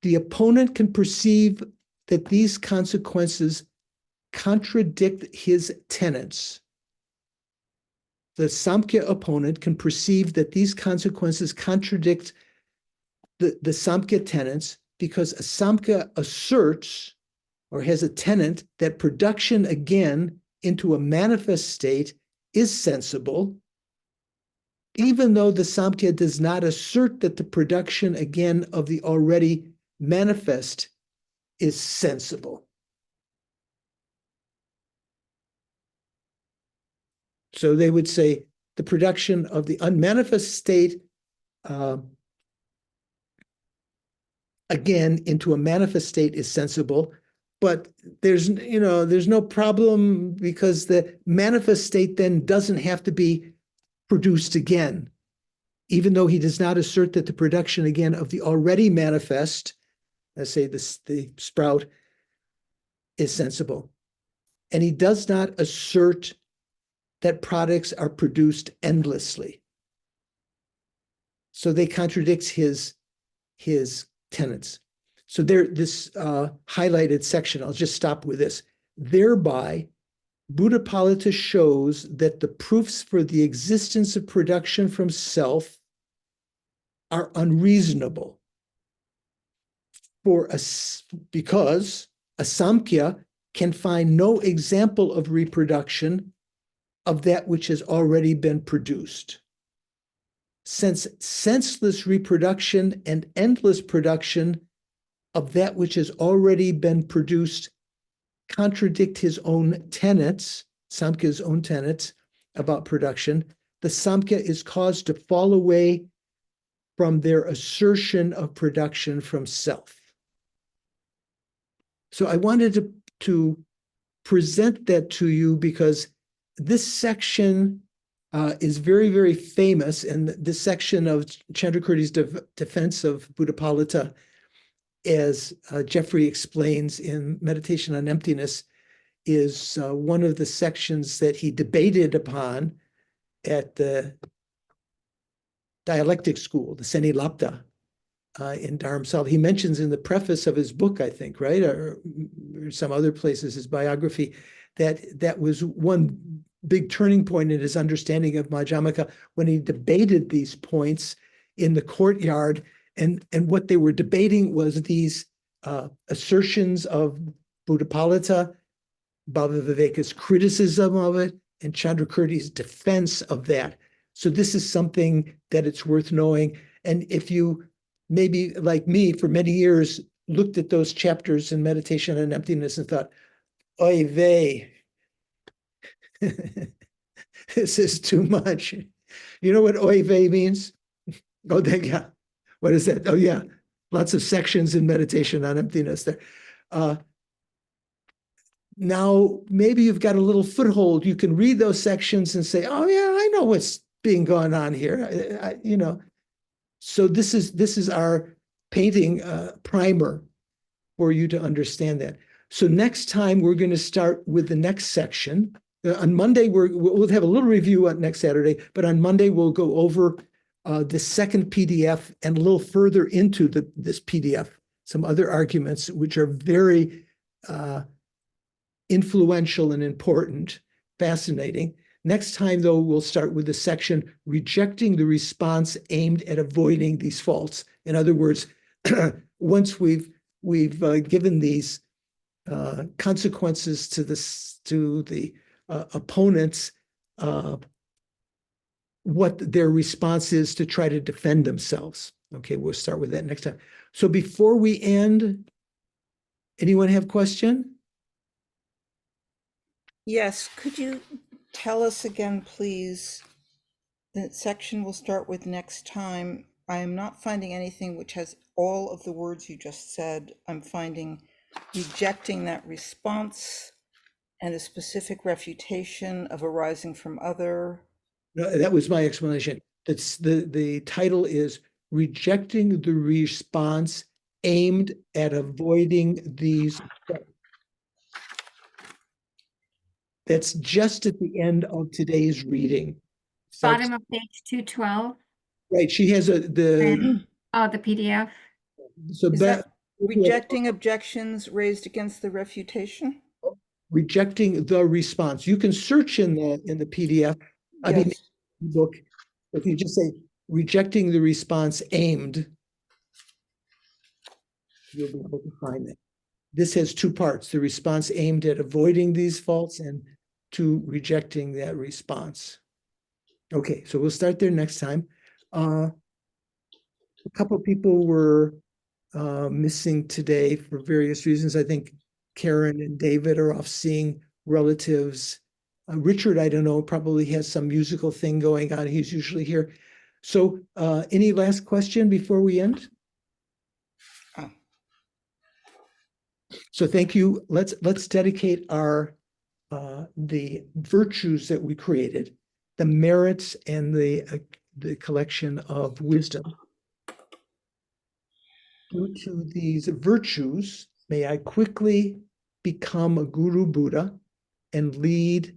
The opponent can perceive that these consequences contradict his tenets. The Samkhya opponent can perceive that these consequences contradict the Samkhya tenets because a Samkhya asserts or has a tenet that production again into a manifest state is sensible, even though the Samkhya does not assert that the production again of the already manifest is sensible. So they would say the production of the unmanifest state again into a manifest state is sensible, but there's no problem because the manifest state then doesn't have to be produced again, even though he does not assert that the production again of the already manifest, let's say the sprout, is sensible. And he does not assert that products are produced endlessly. So they contradict his tenets. So there, this highlighted section, I'll just stop with this. Thereby, Buddhapalita shows that the proofs for the existence of production from self are unreasonable because a Samkhya can find no example of reproduction of that which has already been produced. Since senseless reproduction and endless production of that which has already been produced contradict his own tenets, Samkhya's own tenets about production, the Samkhya is caused to fall away from their assertion of production from self. So I wanted to present that to you because this section is very, very famous, and this section of Chandrakirti's defense of Buddhapalita, as Jeffrey explains in Meditation on Emptiness, is one of the sections that he debated upon at the dialectic school, the Seni Lapta, in Dharamsala. He mentions in the preface of his book, I think, right, or some other places, his biography, that was one big turning point in his understanding of Madhyamaka when he debated these points in the courtyard. And what they were debating was these assertions of Buddhapalita, Bhava Viveka's criticism of it, and Chandrakirti's defense of that. So this is something that it's worth knowing. And if you, maybe like me, for many years, looked at those chapters in Meditation on Emptiness and thought, oy vey, this is too much. You know what oy vey means? Oh, yeah. What is that? Oh, yeah. Lots of sections in Meditation on Emptiness there. Now, maybe you've got a little foothold. You can read those sections and say, oh, yeah, I know what's being going on here. You know, so this is our painting primer for you to understand that. So next time we're going to start with the next section. On Monday, we'll have a little review on next Saturday, but on Monday we'll go over the second PDF and a little further into this PDF, some other arguments which are very influential and important, fascinating. Next time, though, we'll start with the section rejecting the response aimed at avoiding these faults. In other words, once we've given these consequences to the opponents, what their response is to try to defend themselves. Okay, we'll start with that next time. So before we end, anyone have a question? Yes, could you tell us again, please? The section we'll start with next time. I am not finding anything which has all of the words you just said. I'm finding rejecting that response and a specific refutation of arising from other. No, that was my explanation. That's the title is Rejecting the Response Aimed at Avoiding These. That's just at the end of today's reading. Bottom of page 212. Right, she has the PDF. So Is that rejecting objections raised against the refutation? Rejecting the response. You can search in the PDF. I mean, book. If you just say rejecting the response aimed, you'll be able to find it. This has two parts: the response aimed at avoiding these faults and to rejecting that response. Okay, so we'll start there next time. A couple of people were missing today for various reasons. I think Karen and David are off seeing relatives. Richard, I don't know, probably has some musical thing going on. He's usually here. So any last question before we end? So thank you. Let's dedicate our the virtues that we created, the merits and the collection of wisdom. Due to these virtues, may I quickly become a Guru Buddha and lead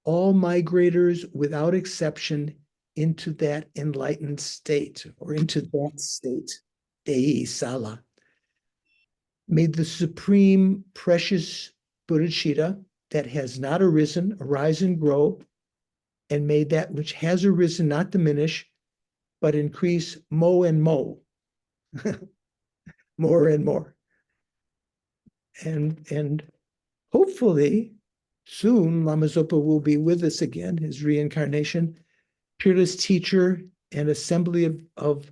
all migrators without exception into that enlightened state or into that state, Dei Sala. May the supreme precious bodhicitta that has not arisen arise and grow, and may that which has arisen not diminish, but increase mo and mo, more and more. And hopefully soon Lama Zopa will be with us again, his reincarnation, peerless teacher and assembly of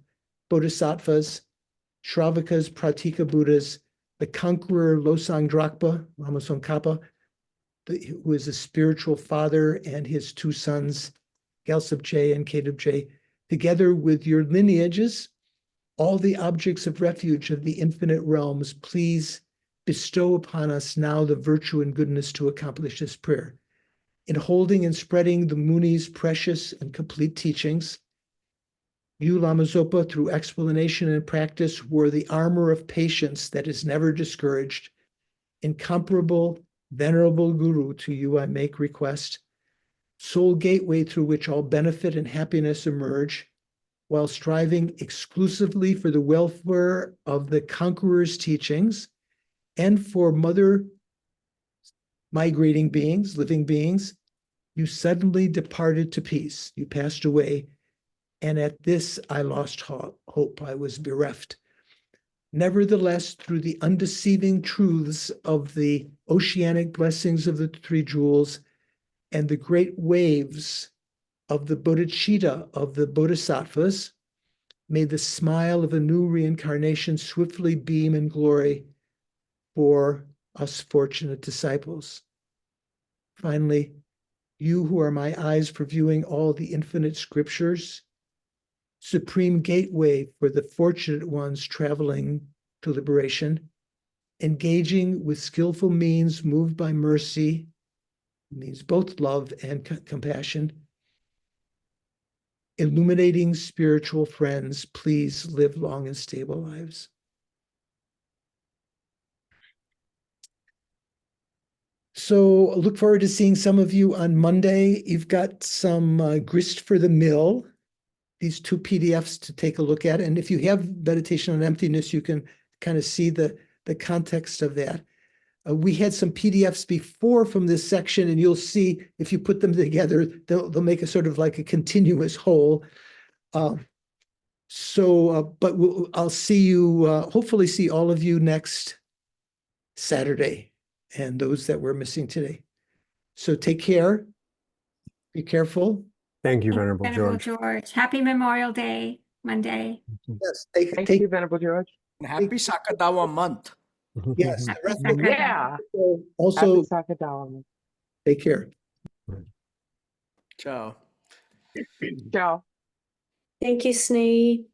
bodhisattvas, Shravakas, Pratika Buddhas, the conqueror Losang Drakpa, Lama Tsongkhapa, who is a spiritual father, and his two sons, Gyaltsab and Kedub, together with your lineages, all the objects of refuge of the infinite realms, please bestow upon us now the virtue and goodness to accomplish this prayer. In holding and spreading the Muni's precious and complete teachings, you, Lama Zopa, through explanation and practice, wore the armor of patience that is never discouraged. Incomparable, venerable Guru, to you I make request, sole gateway through which all benefit and happiness emerge, while striving exclusively for the welfare of the conqueror's teachings and for mother migrating beings, living beings, you suddenly departed to peace. You passed away. And at this, I lost hope. I was bereft. Nevertheless, through the undeceiving truths of the oceanic blessings of the three jewels and the great waves of the bodhicitta of the bodhisattvas, may the smile of a new reincarnation swiftly beam in glory for us fortunate disciples. Finally, you who are my eyes for viewing all the infinite scriptures, supreme gateway for the fortunate ones traveling to liberation, engaging with skillful means moved by mercy, means both love and compassion, illuminating spiritual friends, please live long and stable lives. So look forward to seeing some of you on Monday. You've got some grist for the mill, these two PDFs to take a look at. And if you have meditation on emptiness, you can kind of see the context of that. We had some PDFs before from this section, and you'll see if you put them together, they'll make a sort of like a continuous whole. But I'll see you, hopefully see all of you next Saturday, and those that we're missing today. So take care. Be careful. Thank you, Venerable Venerable George. George. Happy Memorial Day, Monday. Yes, Thank you, Venerable George. And happy Sakadawa month. yes. The Happy rest of Sakadawa. Yeah. also Happy Sakadawa. take care. Ciao. Ciao. Thank you, Snee.